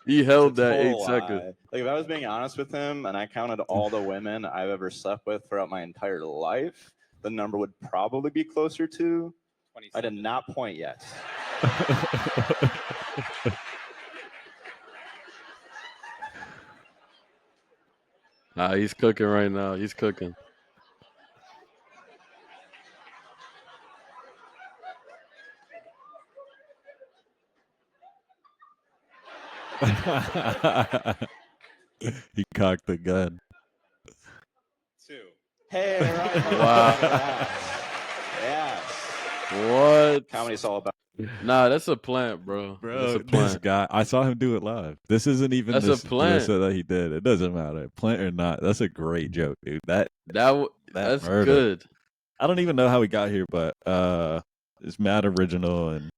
He held It's a that total 8 seconds. lie. Like if I was being honest with him and I counted all the women I've ever slept with throughout my entire life, the number would probably be closer to 27. I did not point yet. Nah, he's cooking right now. He's cooking. He cocked the gun. 2. Hey, right. Wow. Yes. What? Comedy's all about. Nah, that's a plant, bro. That's a Bro, plant. this guy, I saw him do it live. This isn't even That's this a plant. USA that he did. It doesn't matter. Plant or not. That's a great joke, dude. That's That's murder. good. I don't even know how he got here, but it's mad original and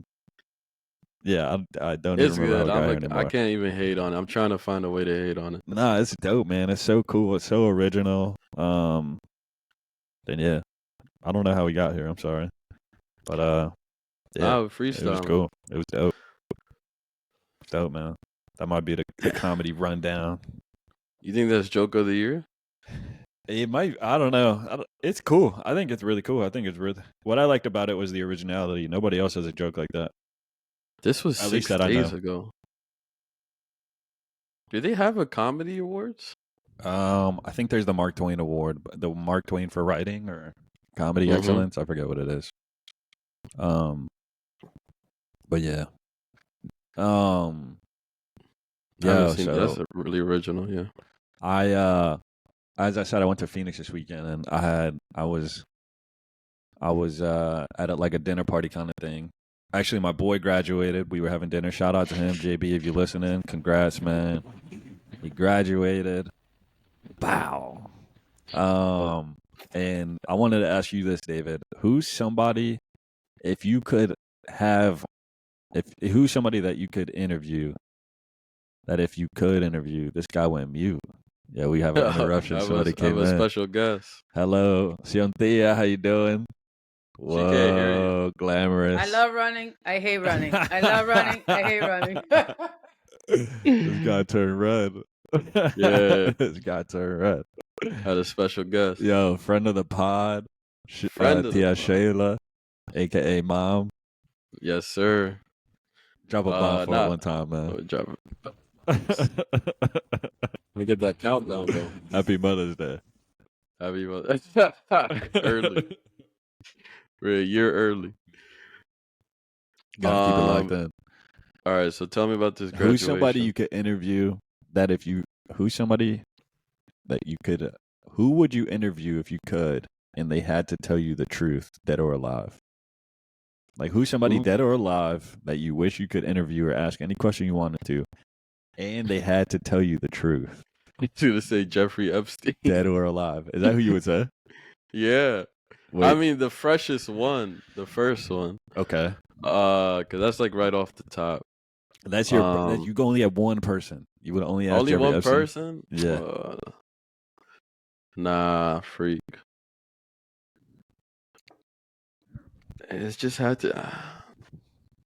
yeah, I don't It's even remember good. how he got here anymore. I can't even hate on it. I'm trying to find a way to hate on it. Nah, it's dope, man. It's so cool. It's so original. Then yeah, I don't know how he got here. I'm sorry, but yeah, freestyle. it was cool. It was dope. Dope, man. That might be the comedy rundown. You think that's joke of the year? It might. I don't know. It's cool. I think it's really cool. I think it's really. What I liked about it was the originality. Nobody else has a joke like that. This was At 6 least that I days know. ago. Do they have a comedy awards? I think there's the Mark Twain Award, the Mark Twain for writing or comedy excellence. I forget what it is. But yeah. Yeah. So that's really original. Yeah. I as I said, I went to Phoenix this weekend, and I was at like a dinner party kind of thing. Actually, my boy graduated. We were having dinner. Shout out to him, JB, if you're listening. Congrats, man. He graduated. Bow. And I wanted to ask you this, David. Who's somebody that you could interview? That if you could interview, this guy went mute. Yeah, we have an interruption. Somebody came in. I have a special guest. Hello, Siontia. How you doing? Whoa, She can't hear you. Glamorous. I love running. I hate running. I love running. I hate running. This guy turned red. Yeah. This guy turned red. Had a special guest. Yo, friend of the pod. Friend of the Tia pod. Shayla, a.k.a. Mom. Yes, sir. Drop a bomb for it one time, man. Drop it. Let me get that countdown, though. Happy Mother's Day. Happy Mother's Early. We're a year early. Gotta keep it locked in. All right, so tell me about this graduation. Who's somebody you could interview who would you interview if you could and they had to tell you the truth, dead or alive? Like who's somebody dead or alive that you wish you could interview or ask any question you wanted to, and they had to tell you the truth? You to say Jeffrey Epstein. Dead or alive. Is that who you would say? Yeah. Wait. I mean, the freshest one, the first one. Okay. Because that's like right off the top. That's your. You can only have one person. You would only ask only Jeffrey one Epstein? person. Yeah. Nah, freak. It's just had to,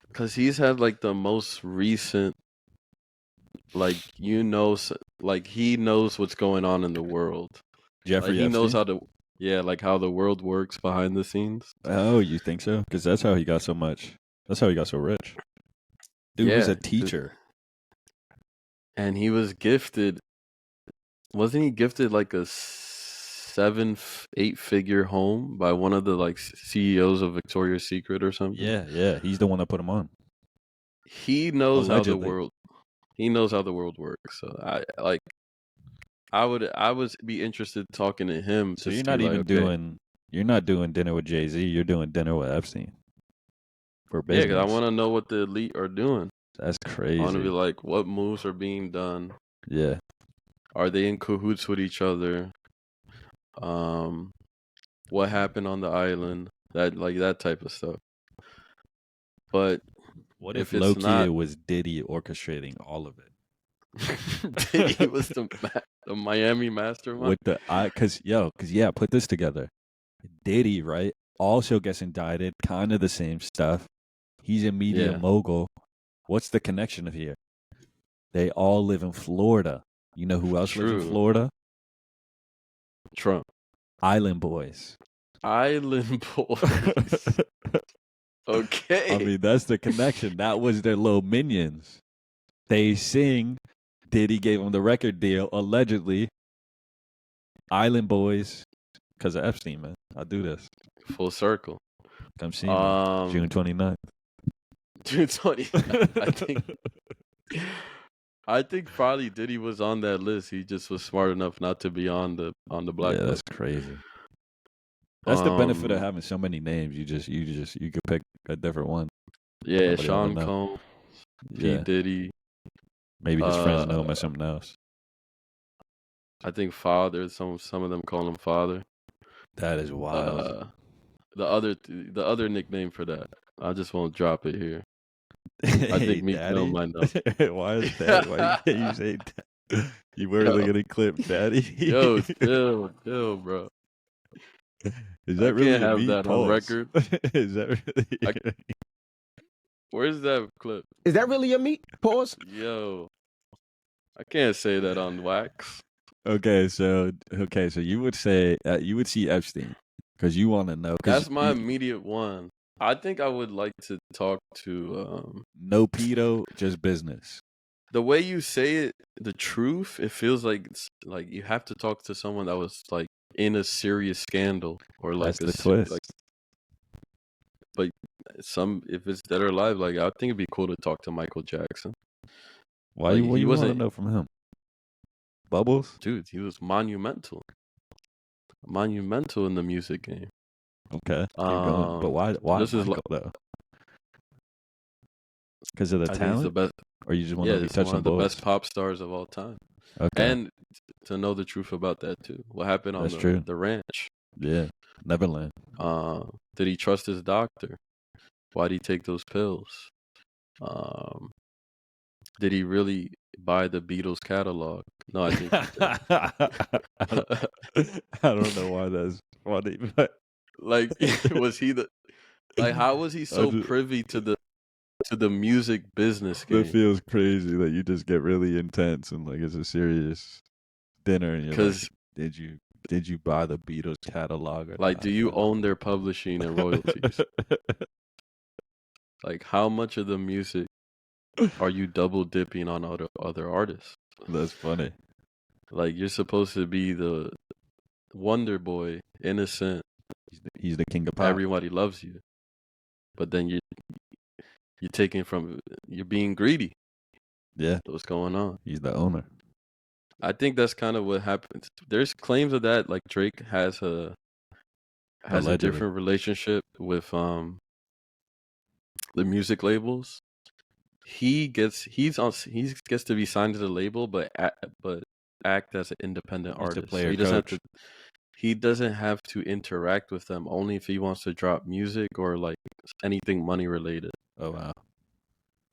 because he's had like the most recent, like he knows what's going on in the world. Jeffrey Like, he knows Epstein? how the world works behind the scenes. Oh, you think so? Because that's how he got so much. That's how he got so rich. Dude was a teacher. And he was gifted. Wasn't he gifted like a 8-figure home by one of the like CEOs of Victoria's Secret or something? Yeah. He's the one that put him on. He knows Allegedly. how the world. He knows how the world works. So I would be interested talking to him. So you're not you're not doing dinner with Jay-Z. You're doing dinner with Epstein. For business. Yeah, because I want to know what the elite are doing. That's crazy. I want to be like, what moves are being done? Yeah. Are they in cahoots with each other? What happened on the island? That type of stuff. But what if Loki it was Diddy orchestrating all of it? Diddy was the Miami mastermind. With the put this together. Diddy, right? Also gets indicted, kind of the same stuff. He's a media mogul. What's the connection here? They all live in Florida. You know who else lives in Florida? Trump. Island Boys. Island Boys. Okay. I mean, that's the connection. That was their little minions. They sing. Diddy gave them the record deal, allegedly. Island Boys. Because of Epstein, man. I'll do this. Full circle. Come see me. June 29th. June 29th. I think probably Diddy was on that list. He just was smart enough not to be on the black list. That's crazy. That's the benefit of having so many names. You could pick a different one. Yeah, Sean Combs, P. Diddy. Maybe his friends know him as something else. I think Father. Some of them call him Father. That is wild. The other nickname for that, I just won't drop it here. I think Meek Mill might know. Why is that? Why you say that? You were looking at clip, Daddy. Yo, chill, bro. Is that really can't have that on record? Is that really? Where's that clip? Is that really a meat? Pause. Yo, I can't say that on wax. Okay, so you would say you would see Epstein because you want to know. That's my immediate one. I think I would like to talk to no pedo, just business. The way you say it, the truth, it feels like you have to talk to someone that was like in a serious scandal or like that's the twist. But if it's dead or alive, like I think it'd be cool to talk to Michael Jackson. Why you want to know from him? Bubbles? Dude, he was monumental in the music game. Okay, but why this is though? Because of the talent, he's the best. Or you just want to touch one on of the best pop stars of all time. Okay, and to know the truth about that too. What happened on the ranch? Yeah, Neverland. Did he trust his doctor? Why did he take those pills? Did he really buy the Beatles catalog? No, I think he did. I don't know why that's funny, but like, was he how was he so privy to the music business game? It feels crazy that you just get really intense and like it's a serious dinner and you're like, did you buy the Beatles catalog or like not? Do you own their publishing and royalties? Like how much of the music are you double dipping on other artists? That's funny. Like you're supposed to be the Wonder Boy, innocent. He's the king of pop. Everybody loves you, but then you're taking you're being greedy. Yeah, what's going on? He's the owner. I think that's kind of what happens. There's claims of that, like Drake has a different relationship with the music labels. He gets to be signed to the label, but act as an independent artist. So he doesn't have to interact with them, only if he wants to drop music or like anything money related. Oh wow.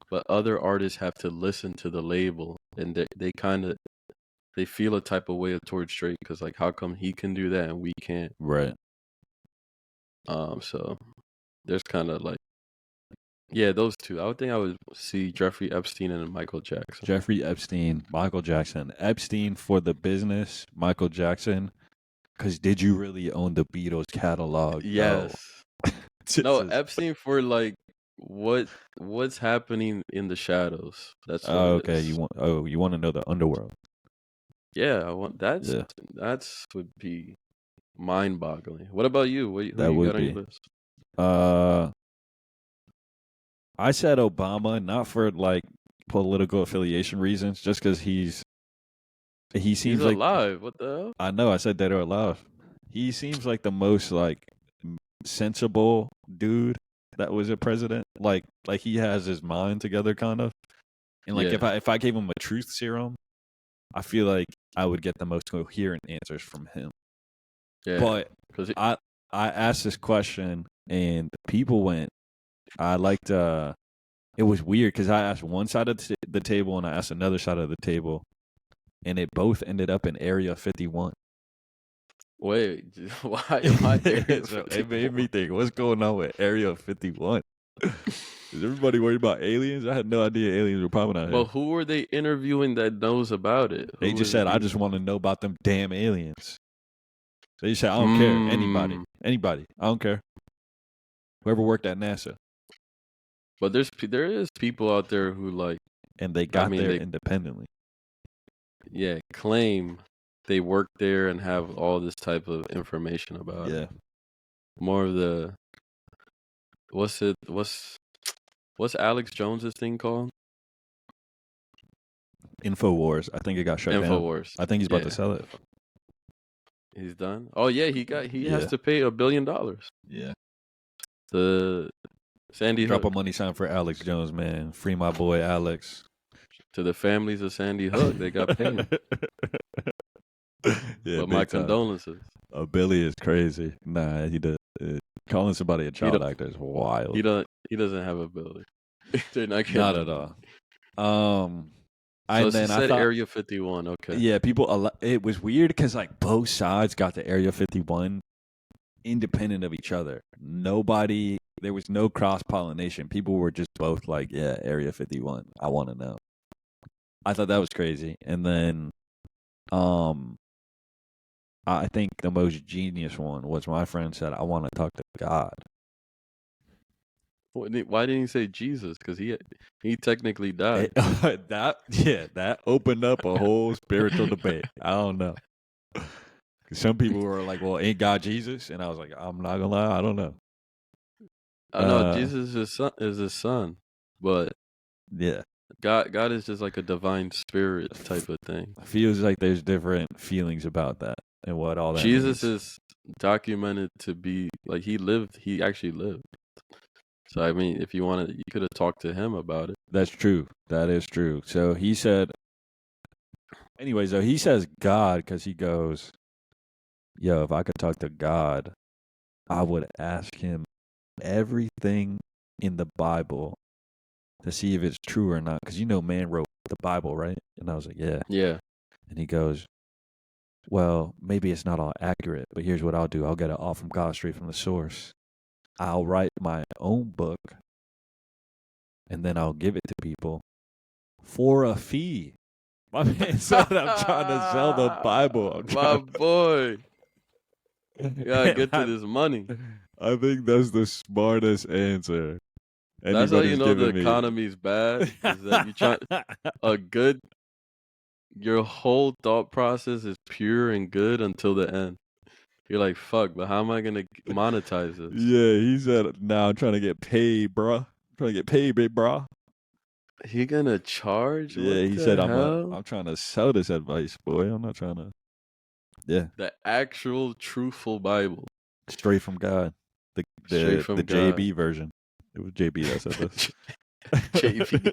But other artists have to listen to the label, and they feel a type of way towards Drake because like how come he can do that and we can't? Right. So there's kind of like, yeah, those two. I would think I would see Jeffrey Epstein and Michael Jackson. Jeffrey Epstein, Michael Jackson. Epstein for the business, Michael Jackson. Because did you really own the Beatles catalog? Yes. No, Epstein for like what's happening in the shadows. That's what okay. You want to know the underworld? Yeah, I want that's would be mind-boggling. What about you? Who you got on your list? I said Obama, not for like political affiliation reasons, just because he seems he's like alive. What the hell? I know. I said dead or alive. He seems like the most like sensible dude that was a president. Like he has his mind together, kind of. And like if I gave him a truth serum, I feel like I would get the most coherent answers from him. Yeah, but I asked this question and people went. I liked. It was weird because I asked one side of the table and I asked another side of the table, and it both ended up in Area 51. Wait, why Area 51? So it made me think, what's going on with Area 51? Is everybody worried about aliens? I had no idea aliens were popping out here. But who were they interviewing that knows about it? They just said, I just want to know about them damn aliens. They said, I don't care. Anybody. Anybody. I don't care. Whoever worked at NASA. But there is people out there who like, and they got there independently. Yeah, claim they work there and have all this type of information about it. More of the what's Alex Jones's thing called? InfoWars. I think it got shut down. InfoWars. I think he's about to sell it. He's done. Oh yeah, he has to pay $1 billion. Yeah. The Sandy Drop Hook. a money sign for Alex Jones, man. Free my boy Alex. To the families of Sandy Hook, they got paid. But my condolences. Billy is crazy. Nah, he does. Calling somebody a child actor is wild. He doesn't have ability. They're not at all. So then I thought Area 51. Okay. Yeah, people. It was weird because like both sides got to Area 51 independent of each other. There was no cross pollination. People were just both like, yeah, Area 51. I want to know. I thought that was crazy. And then, I think the most genius one was my friend said, I want to talk to God. Why didn't he say Jesus? Because he technically died. That opened up a whole spiritual debate. I don't know. Some people were like, well, ain't God Jesus? And I was like, I'm not going to lie, I don't know. I know Jesus is his son, but yeah. God is just like a divine spirit type of thing. Feels like there's different feelings about that and what all that Jesus means. is documented to be like he actually lived. So I mean, if you wanted, you could have talked to him about it. That's true. That is true. So he said, anyways, though, he says God because he goes, yo, if I could talk to God, I would ask him everything in the Bible to see if it's true or not. Because man wrote the Bible, right? And I was like, yeah. Yeah. And he goes, well, maybe it's not all accurate, but here's what I'll do. I'll get it all from God, straight from the source. I'll write my own book, and then I'll give it to people for a fee. My man said I'm trying to sell the Bible. My boy. You gotta get to this money. I think that's the smartest answer. That's how you know the economy's bad. Is that you try your whole thought process is pure and good until the end. You're like, fuck, but how am I gonna monetize this? Yeah, he said, "Now I'm trying to get paid, bruh. I'm trying to get paid, big bruh." He gonna charge? Yeah, he said, "I'm trying to sell this advice, boy. I'm not trying to." Yeah, the actual truthful Bible, straight from God. The God. JB version. It was JB that said this. JB.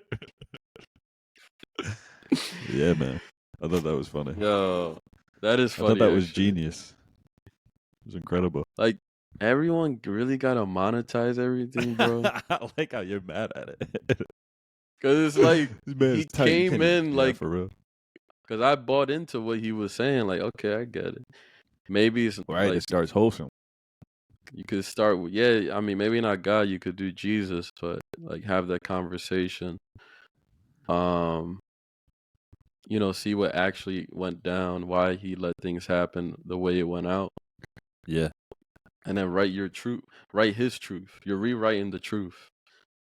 Yeah, man. I thought that was funny. Yo, that is funny. I thought that was genius. It was incredible. Like, everyone really gotta monetize everything, bro. I like how you're mad at it. Because it's like, he came in, like, for real. Because I bought into what he was saying. Like, okay, I get it. Maybe it's right. Like, it starts wholesome. You could start with, I mean, maybe not God. You could do Jesus, but like have that conversation. See what actually went down, why he let things happen the way it went out. Yeah. And then write his truth. You're rewriting the truth.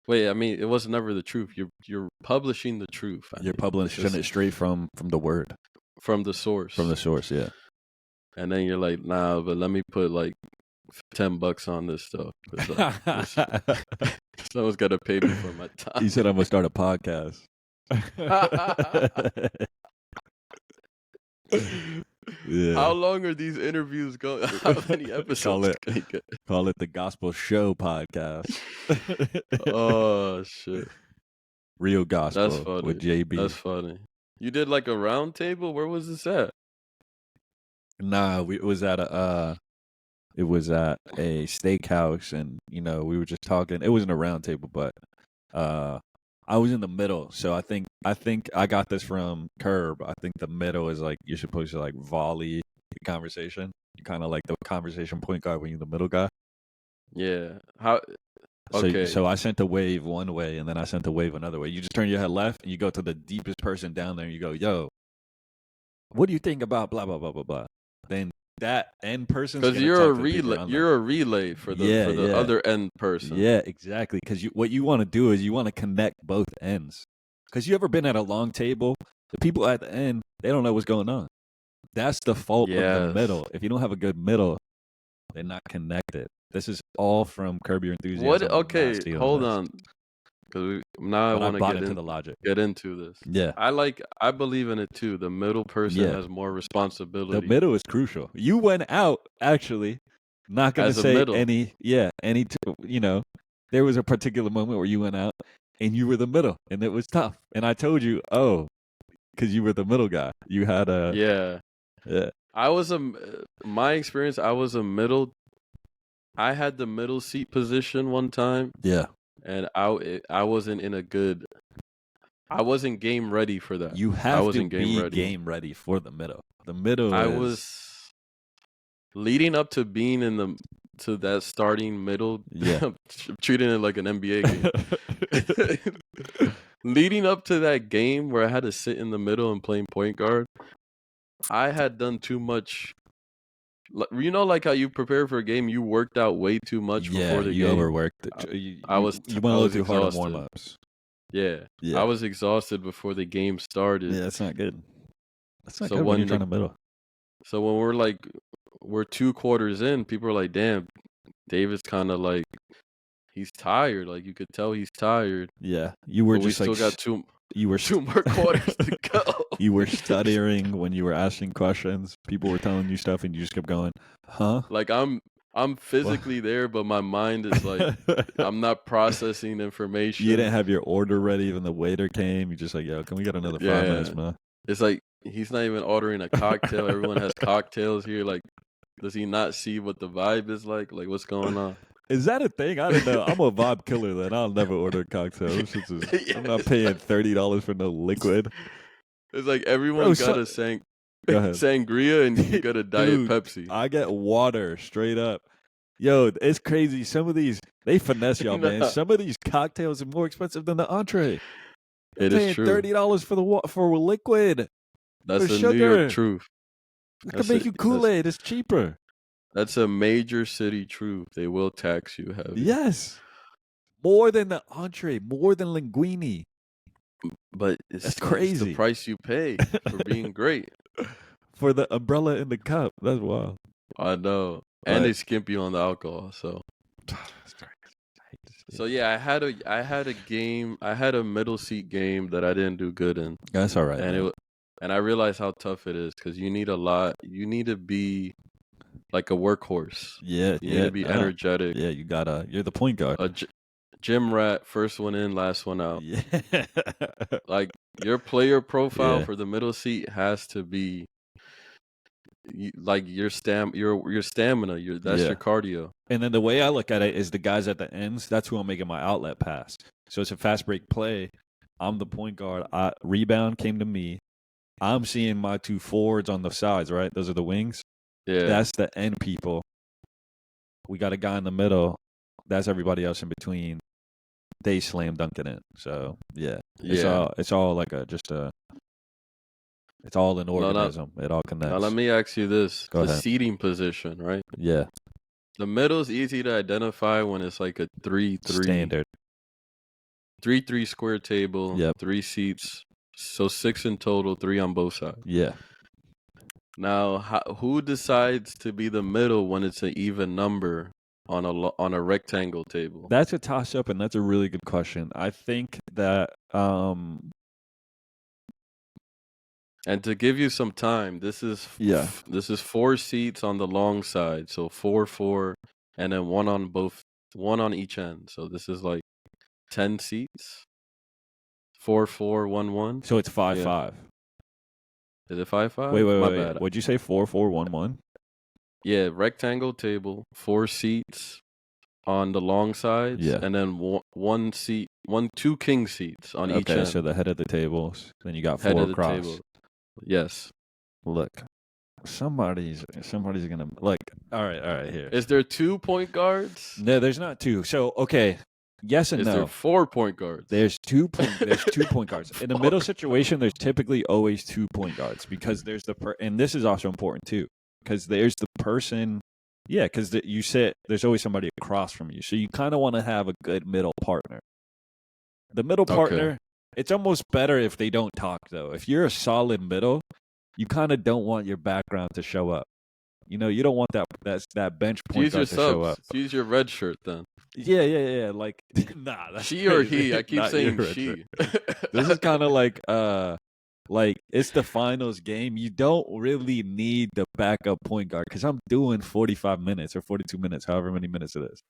Wait, I mean, it was never the truth. You're publishing the truth. You're publishing it straight from the word. From the source. From the source, yeah. And then you're like, nah, but let me put like $10 on this stuff. Someone's got to pay me for my time. He said I'm gonna start a podcast. Yeah. How long are these interviews going? How many episodes? Call it the Gospel Show Podcast. Oh shit! Real gospel. That's funny. With JB. That's funny. You did like a round table. Where was this at? Nah, it was at a steakhouse, and we were just talking. It wasn't a round table, but I was in the middle, so I think I got this from Curb. I think the middle is like you're supposed to like volley the conversation. You kind of like the conversation point guard when you're the middle guy. Yeah. How So I sent the wave one way, and then I sent the wave another way. You just turn your head left, and you go to the deepest person down there, and you go, "Yo, what do you think about blah blah blah blah blah?" Then that end person, because you're a relay for the other end person. Yeah, exactly. Because what you want to do is you want to connect both ends. Because you ever been at a long table, the people at the end, they don't know what's going on. That's the fault of the middle. If you don't have a good middle, they're not connected. This is all from Curb Your Enthusiasm. What? Okay, hold on. Because now I want to get into this. Yeah, I believe in it too. The middle person has more responsibility. The middle is crucial. You went out actually, not going to say any. Yeah, there was a particular moment where you went out and you were the middle, and it was tough. And I told you, because you were the middle guy. You had a yeah. I was my experience. I was a middle. I had the middle seat position one time. Yeah. And I wasn't in a good. I wasn't game ready for that. You have to be game ready for the middle. The middle. I was leading up to being to that starting middle. Yeah, treating it like an NBA game. Leading up to that game where I had to sit in the middle and playing point guard, I had done too much. You know, like how you prepare for a game, you worked out way too much before the game. You overworked. You went a little too hard on warm-ups. Yeah, I was exhausted before the game started. Yeah, that's not good. That's not good when you're trying to middle. So when we're 2 quarters in, people are like, "Damn, David's kind of like he's tired. Like you could tell he's tired." Yeah, you were just we still got You were 2 more quarters to go. You were stuttering when you were asking questions. People were telling you stuff, and you just kept going, "Huh?" Like I'm physically there, but my mind is like I'm not processing information. You didn't have your order ready when the waiter came. You just like, "Yo, can we get another 5 minutes, man?" It's like he's not even ordering a cocktail. Everyone has cocktails here. Like, does he not see what the vibe is like? Like, what's going on? Is that a thing? I don't know. I'm a vibe killer. Then I'll never order a cocktail. I'm not paying $30 for no liquid. It's like everyone got a sangria and you got a Diet Pepsi. I get water straight up. Yo, it's crazy. Some of these, they finesse y'all, man. Some of these cocktails are more expensive than the entree. It is true. $30 for liquid. That's the New York truth. I can make you Kool-Aid. It's cheaper. That's a major city truth. They will tax you heavy. Yes. More than the entree, more than linguine. But that's crazy. It's the price you pay for being great. For the umbrella in the cup. That's wild. I know. And they skimp you on the alcohol, so. So yeah, I had a middle seat game that I didn't do good in. That's all right. And I realized how tough it is because you need to be like a workhorse. Yeah, you need to be energetic. Yeah, you're the point guard. A gym rat, first one in, last one out. Yeah. Like your player profile for the middle seat has to be like your stamina. That's your cardio. And then the way I look at it is the guys at the ends. That's who I'm making my outlet pass. So it's a fast break play. I'm the point guard. Rebound came to me. I'm seeing my 2 forwards on the sides, right? Those are the wings. Yeah. That's the end people. We got a guy in the middle. That's everybody else in between. They slam dunking it. So, yeah. It's all like it's all an organism. It all connects. Now, let me ask you this. Go the ahead. seating position, right? Yeah. The middle's easy to identify when it's like a 3-3. Standard. 3-3 square table. Yep. 3 seats. So 6 in total, 3 on both sides. Yeah. Now, who decides to be the middle when it's an even number on a rectangle table? That's a toss up, and that's a really good question. I think that and to give you some time, this is 4 seats on the long side, so 4-4, and then one on each end. So this is like 10 seats. 4-4, 1-1. So it's 5-5. Is it 5-5? Wait. Bad. What'd you say? 4-4-1-1? Yeah, rectangle table, 4 seats on the long sides, and then 2 king seats on each end. Okay, so the head of the tables. Then you got 4 across. Table. Yes. Look, somebody's gonna look. All right. Here. Is there 2 point guards? No, there's not 2. So okay, Yes and Is there no. 4 point guards? There's 2 point guards. In the middle situation, there's typically always 2 point guards because there's and this is also important too because there's the person. Yeah, because you sit. There's always somebody across from you, so you kind of want to have a good middle partner. The middle partner, it's almost better if they don't talk though. If you're a solid middle, you kind of don't want your background to show up. You know, you don't want that bench point Use your guard to show up. subs. Use your red shirt then. Yeah. Like, nah, that's She or crazy. he. I keep Not saying your red she. shirt. This is kind of like it's the finals game. You don't really need the backup point guard because I'm doing 45 minutes or 42 minutes, however many minutes it is.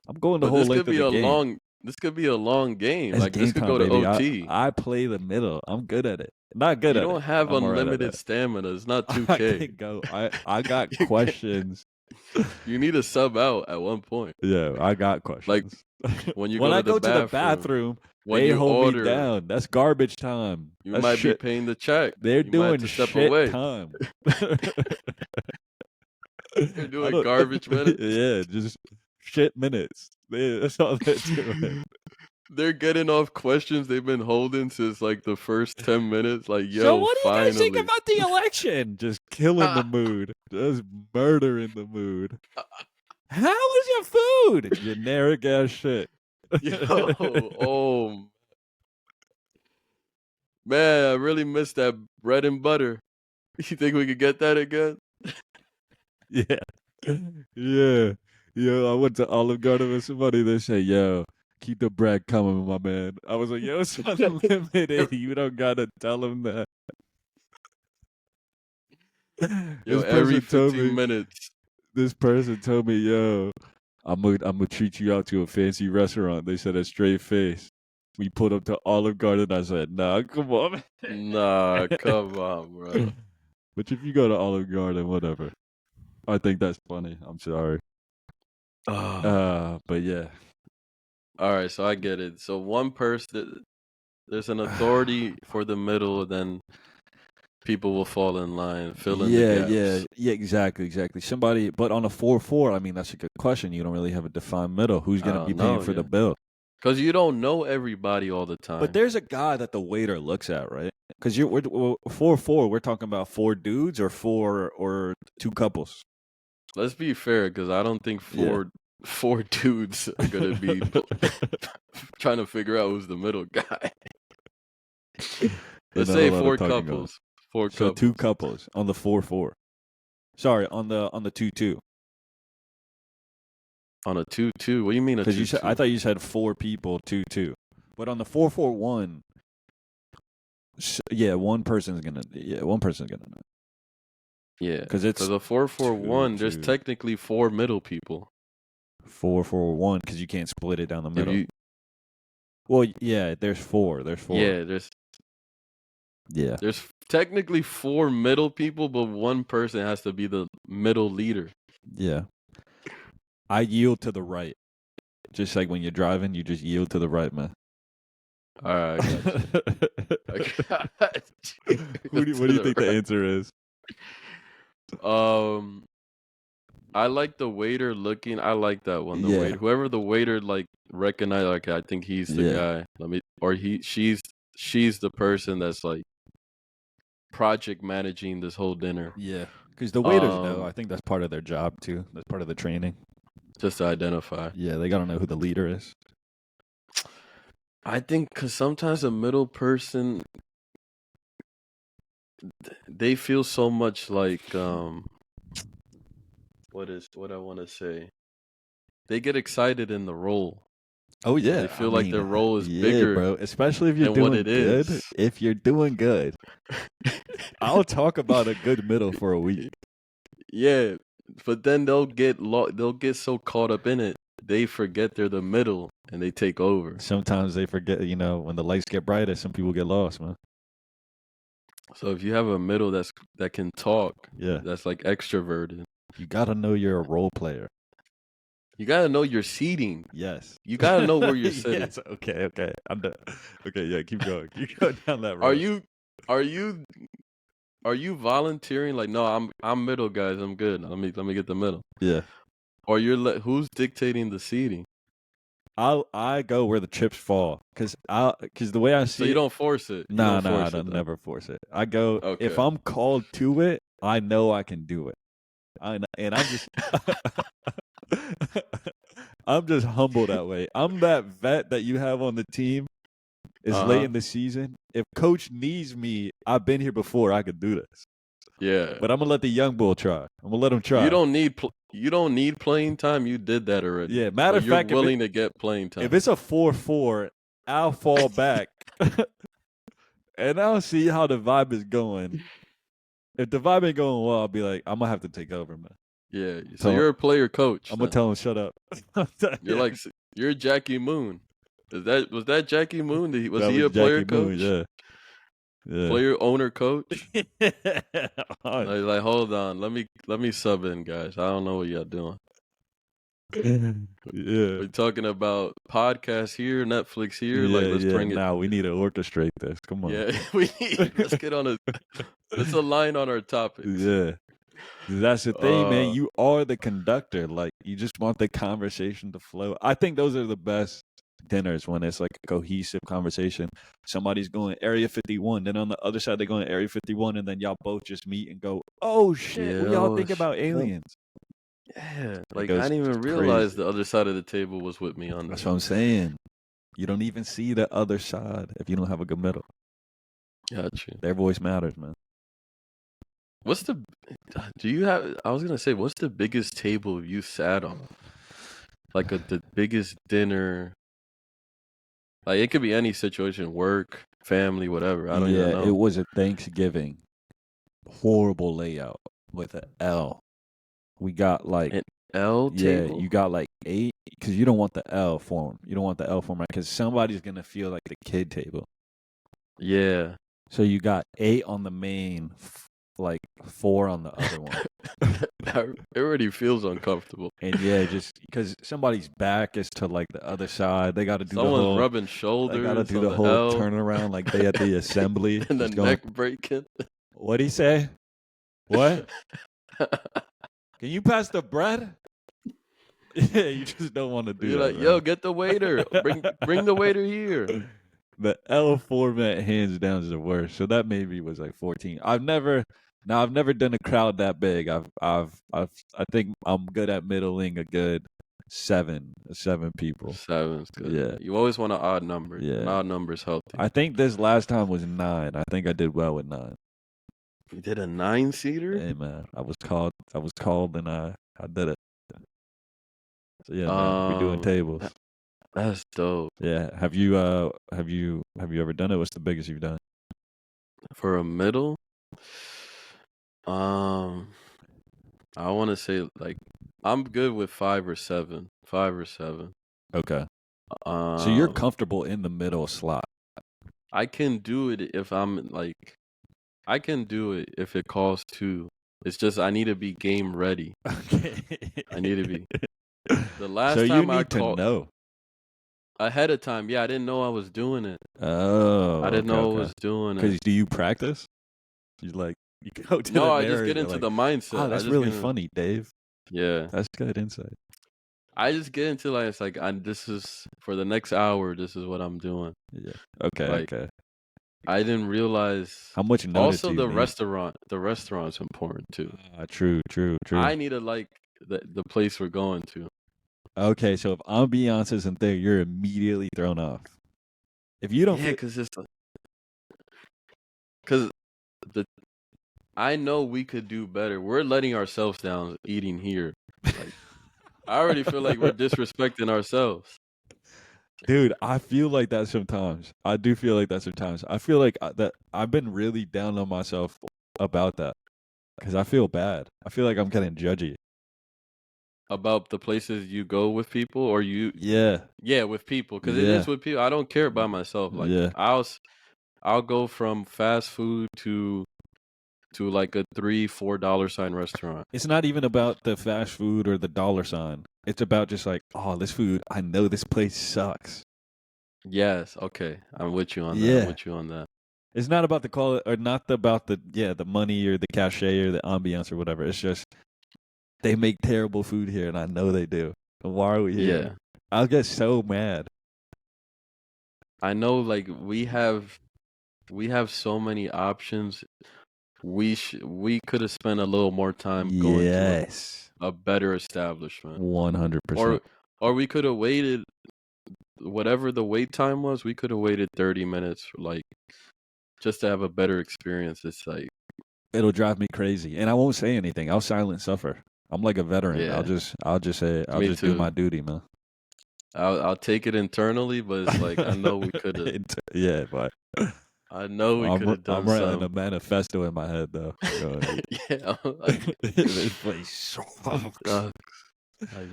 I'm going the But whole this length could be of the a game. long. This could be a long game. It's Like game this could time, go to baby. OT. I play the middle. I'm good at it. Not good You at it. don't have I'm all right at unlimited that. stamina. It's not I 2K. can go. I got questions. You need to sub out at one point. Yeah, I got questions. When you when go I to the go to the bathroom, bathroom, when they you hold order, me down. That's garbage time. you That's might shit. be paying the check. They're You might have doing to step shit away. time. They're doing garbage minutes. Yeah, just shit minutes. That's all they're doing. They're getting off questions they've been holding since like the first 10 minutes. Like, yo, So what do you finally. guys think about the election? Just killing the mood. Just murdering the mood. How was your food? Generic ass shit. Yo, oh. Man, I really miss that bread and butter. You think we could get that again? Yeah. Yo, I went to Olive Garden with somebody. They say, yo, keep the bread coming, my man. I was like, yo, it's unlimited. You don't got to tell them that. Yo, every 15 minutes. This person told me, yo, I'm gonna treat you out to a fancy restaurant. They said a straight face. We pulled up to Olive Garden. I said, nah, come on. Nah, come on, bro. But if you go to Olive Garden, whatever. I think that's funny. I'm sorry. But yeah. All right, so I get it. So one person, there's an authority for the middle, then people will fall in line, fill in the gaps. Yeah, exactly. Somebody, but on a 4-4, I mean, that's a good question. You don't really have a defined middle. Who's going to be paying for the bill? Because you don't know everybody all the time. But there's a guy that the waiter looks at, right? Because we're 4-4. We're talking about 4 dudes or 2 couples. Let's be fair, because I don't think four dudes are gonna be trying to figure out who's the middle guy. Let's say 4 couples. 4 couples. So 2 couples on the 4-4. Sorry, on the 2-2. On a 2-2. What do you mean a 2-2? I thought you said 4 people 2-2. But on the 4-4-1, one person's gonna know. Yeah, because it's the 4-4-1. There's technically 4 middle people. 4-4-1 because you can't split it down the middle. There's 4. There's technically 4 middle people, but one person has to be the middle leader. Yeah. I yield to the right. Just like when you're driving, you just yield to the right, man. All right, I got you. What do you think the answer is? I like the waiter looking. I like that one. The waiter, whoever the waiter like recognize. Like, I think he's the guy. She's the person that's like project managing this whole dinner. Yeah, because the waiters know. I think that's part of their job too. That's part of the training. Just to identify. Yeah, they gotta know who the leader is. I think because sometimes a middle person, they feel so much like what I want to say. They get excited in the role. Oh yeah, they feel like their role is bigger, bro. Especially if you're doing good. Is. If you're doing good, I'll talk about a good middle for a week. Yeah, but then they'll get so caught up in it, they forget they're the middle and they take over. Sometimes they forget. When the lights get brighter, some people get lost, man. So if you have a middle that can talk, that's like extroverted. You gotta know you're a role player. You gotta know your seating. Yes. You gotta know where you're sitting. Yes. Okay. I'm done. Okay. Yeah. Keep going. Keep going down that road. Are you volunteering? Like, no, I'm middle, guys. I'm good. Let me get the middle. Yeah. Or who's dictating the seating? I go where the chips fall because the way I see So you don't force it. You no, don't force I it, don't though. never force it. I go if Okay. I'm called to it, I know I can do it. And I'm just I'm just humble that way. I'm that vet that you have on the team. It's late in the season. If coach needs me, I've been here before. I could do this. Yeah. But I'm gonna let the young bull try. I'm gonna let him try. You don't need playing time. You did that already. Yeah, matter but of you're fact, willing to get playing time. if it's a 4-4, I'll fall back and I'll see how the vibe is going. If the vibe ain't going well, I'll be like, I'm gonna have to take over, man. Yeah. So you're a player coach. I'm gonna tell him shut up. You're Jackie Moon. Was that Jackie Moon? Was That he a was player Jackie coach? Moon, yeah. Player owner coach? Hard. like, hold on, let me sub in, guys. I don't know what y'all doing. Yeah. We're talking about podcasts here, Netflix here. Let's bring it. Now we need to orchestrate this. Come on. Yeah, let's get on let's align on our topics. Yeah. That's the thing, man. You are the conductor. Like, you just want the conversation to flow. I think those are the best dinners when it's like a cohesive conversation. Somebody's going Area 51, then on the other side they're going Area 51, and then y'all both just meet and go, "Oh shit, we all think about aliens." Yeah, I didn't even realize the other side of the table was with me on that. That's what I'm saying. You don't even see the other side if you don't have a good middle. Gotcha. Their voice matters, man. I was gonna say, what's the biggest table you sat on? Like the biggest dinner. Like, it could be any situation, work, family, whatever. I don't even know. It was a Thanksgiving. Horrible layout with an L. We got like an L table. Yeah, you got like 8 because you don't want the L form. You don't want the L form, right? Because somebody's gonna feel like the kid table. Yeah. So you got 8 on the main, like 4 on the other one. It already feels uncomfortable. And yeah, just because somebody's back is to like the other side, they got to do Someone's the whole rubbing shoulders. They got to do the on whole L. turnaround like they at the assembly. And the just going, neck breaking. What'd he say? What? Can you pass the bread? Yeah, you just don't want to do You're that. like, man. yo, get the waiter. Bring the waiter here. The L format hands down is the worst. So that maybe was like 14. I've never done a crowd that big. I think I'm good at middling a good 7 people. 7's good. Yeah. You always want an odd number. Yeah. An odd number is healthy. I think this last time was 9. I think I did well with 9. You did a 9-seater? Hey man, I was called and I did it. So yeah, man, we're doing tables. That's dope. Yeah. Have you ever done it? What's the biggest you've done? For a middle? I want to say, like, I'm good with 5 or 7. 5 or 7. Okay. So you're comfortable in the middle slot. I can do it if I'm like, I can do it if it calls 2. It's just I need to be game ready. Okay. I need to be. The last so time you need I to called know ahead of time. Yeah, I didn't know I was doing it. Oh, I didn't know I was doing it. Because do you practice? You go to the I just mirror, get you're into like, the mindset. Oh, that's really funny, Dave. Yeah, that's good insight. I just get into like, it's like, this is for the next hour. This is what I'm doing. Yeah. Okay. Like, okay. I didn't realize how much notice. Also, the restaurant's important too. True. I need to like the place we're going to. Okay, so if ambiance isn't there, you're immediately thrown off. If you don't, because I know we could do better. We're letting ourselves down eating here. Like, I already feel like we're disrespecting ourselves. Dude, I feel like that sometimes. I do feel like that sometimes. I feel like that I've been really down on myself about that because I feel bad. I feel like I'm getting judgy. About the places you go with people, or you? Yeah, with people, because it is with people. I don't care about myself. Like, I'll go from fast food to like a $3-4 sign restaurant. It's not even about the fast food or the dollar sign. It's about just like, oh, this food, I know this place sucks. Yes, okay. I'm with you on that. Yeah. I'm with you on that. It's not about the quality or not about the money or the cachet or the ambiance or whatever. It's just they make terrible food here and I know they do. Why are we here? I'll get so mad. I know, like we have so many options. We could have spent a little more time going to Yes. a better establishment, 100%. or we could have waited. Whatever the wait time was, we could have waited 30 minutes, like just to have a better experience. It's like It'll drive me crazy, and I won't say anything. I'll silent suffer. I'm like a veteran. Yeah. I'll just say, I'll Me just do too. my duty, man. I'll take it internally, but it's like I know we could have. Yeah, but I know we could have done I'm writing a something. manifesto in my head though. Yeah, I'm like, This place sucks. like,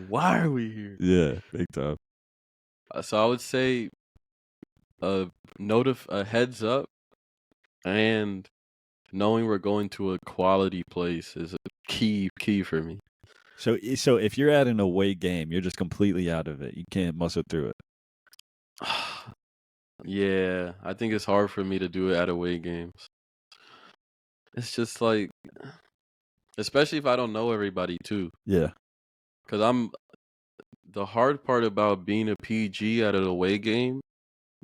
why are we here? Yeah, big time. So I would say a heads up, and knowing we're going to a quality place is a key for me. So if you're at an away game, you're just completely out of it. You can't muscle through it. Yeah, I think it's hard for me to do it at away games. It's just like, especially if I don't know everybody too. Yeah. Because the hard part about being a PG at an away game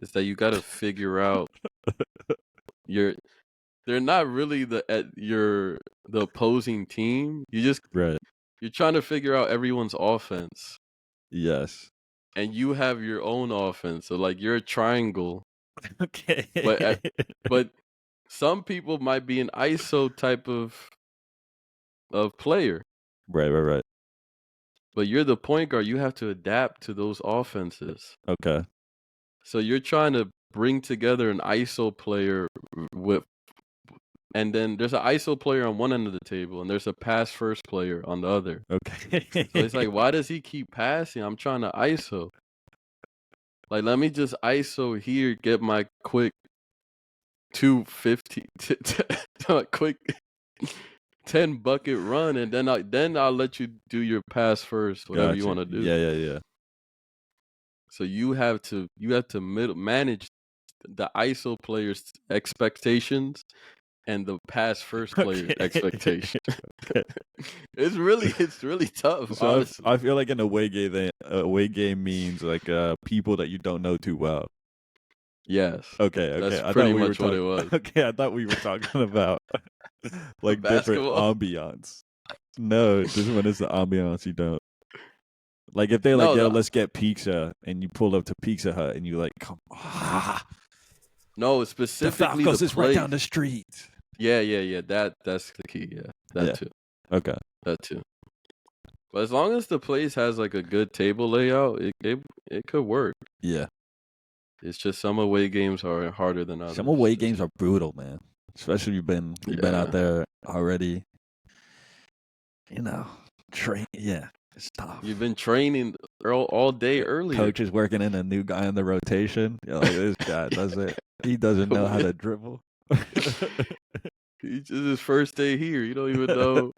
is that you got to figure out they're not really the opposing team. Right. You're trying to figure out everyone's offense. Yes. And you have your own offense. So like you're a triangle. Okay. But some people might be an ISO type of player. Right. But you're the point guard. You have to adapt to those offenses. Okay. So you're trying to bring together an ISO player and then there's an ISO player on one end of the table, and there's a pass first player on the other. Okay. So it's like, why does he keep passing? I'm trying to ISO. Like, let me just ISO here, get my quick 250, quick 10 bucket run, and then I'll let you do your pass first, whatever you want to do. Yeah. So you have to manage the ISO players' expectations and the pass first player's expectation. It's really tough. So honestly. I feel like an away game means like people that you don't know too well. Yes. Okay. That's pretty much what it was. Okay, I thought we were talking about like different basketball? ambiance. No, this one is the ambiance you don't. Like if they're like, yo, let's get pizza, and you pull up to Pizza Hut, and you like, come on. No, The specifically Falcos the is right down the street. Yeah. That's the key. Yeah, that too. Okay. That too. But as long as the place has like a good table layout, it could work. Yeah. It's just some away games are harder than others. Some away games are brutal, man. Especially you've been out there already. You know, yeah, it's tough. You've been training all day earlier. Coach is working in a new guy in the rotation. You're like, this guy doesn't. He doesn't know how to dribble. It's his first day here. You don't even know.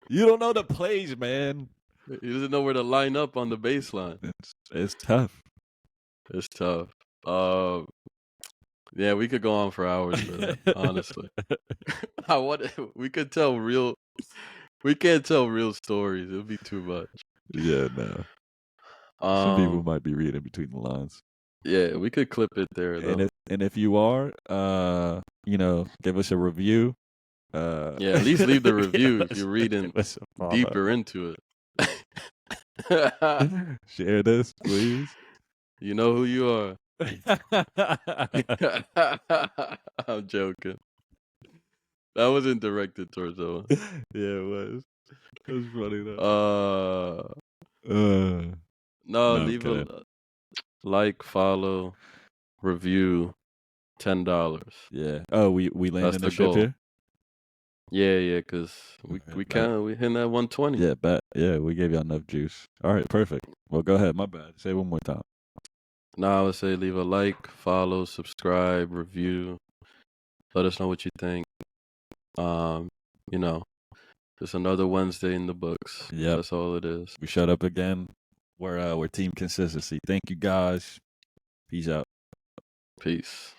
You don't know the plays, man. He doesn't know where to line up on the baseline. It's tough. It's tough. Yeah, we could go on for hours for that, honestly. We can't tell real stories. It would be too much. Yeah, no. Some people might be reading between the lines. Yeah, we could clip it there though. And if you are, give us a review. Yeah, at least leave the review if you're reading deeper into it. Share this, please. You know who you are. I'm joking. That wasn't directed towards someone. Yeah, it was. It was funny though. No, leave a like, follow, review, $10. Yeah. Oh, we landed the ship goal. here. Yeah, because we hitting that 120. Yeah, bet. Yeah, we gave you enough juice. All right, perfect. Well, go ahead. My bad. Say it one more time. Now I would say leave a like, follow, subscribe, review. Let us know what you think. Just another Wednesday in the books. Yeah, that's all it is. We shut up again. We're team consistency. Thank you guys. Peace out. Peace.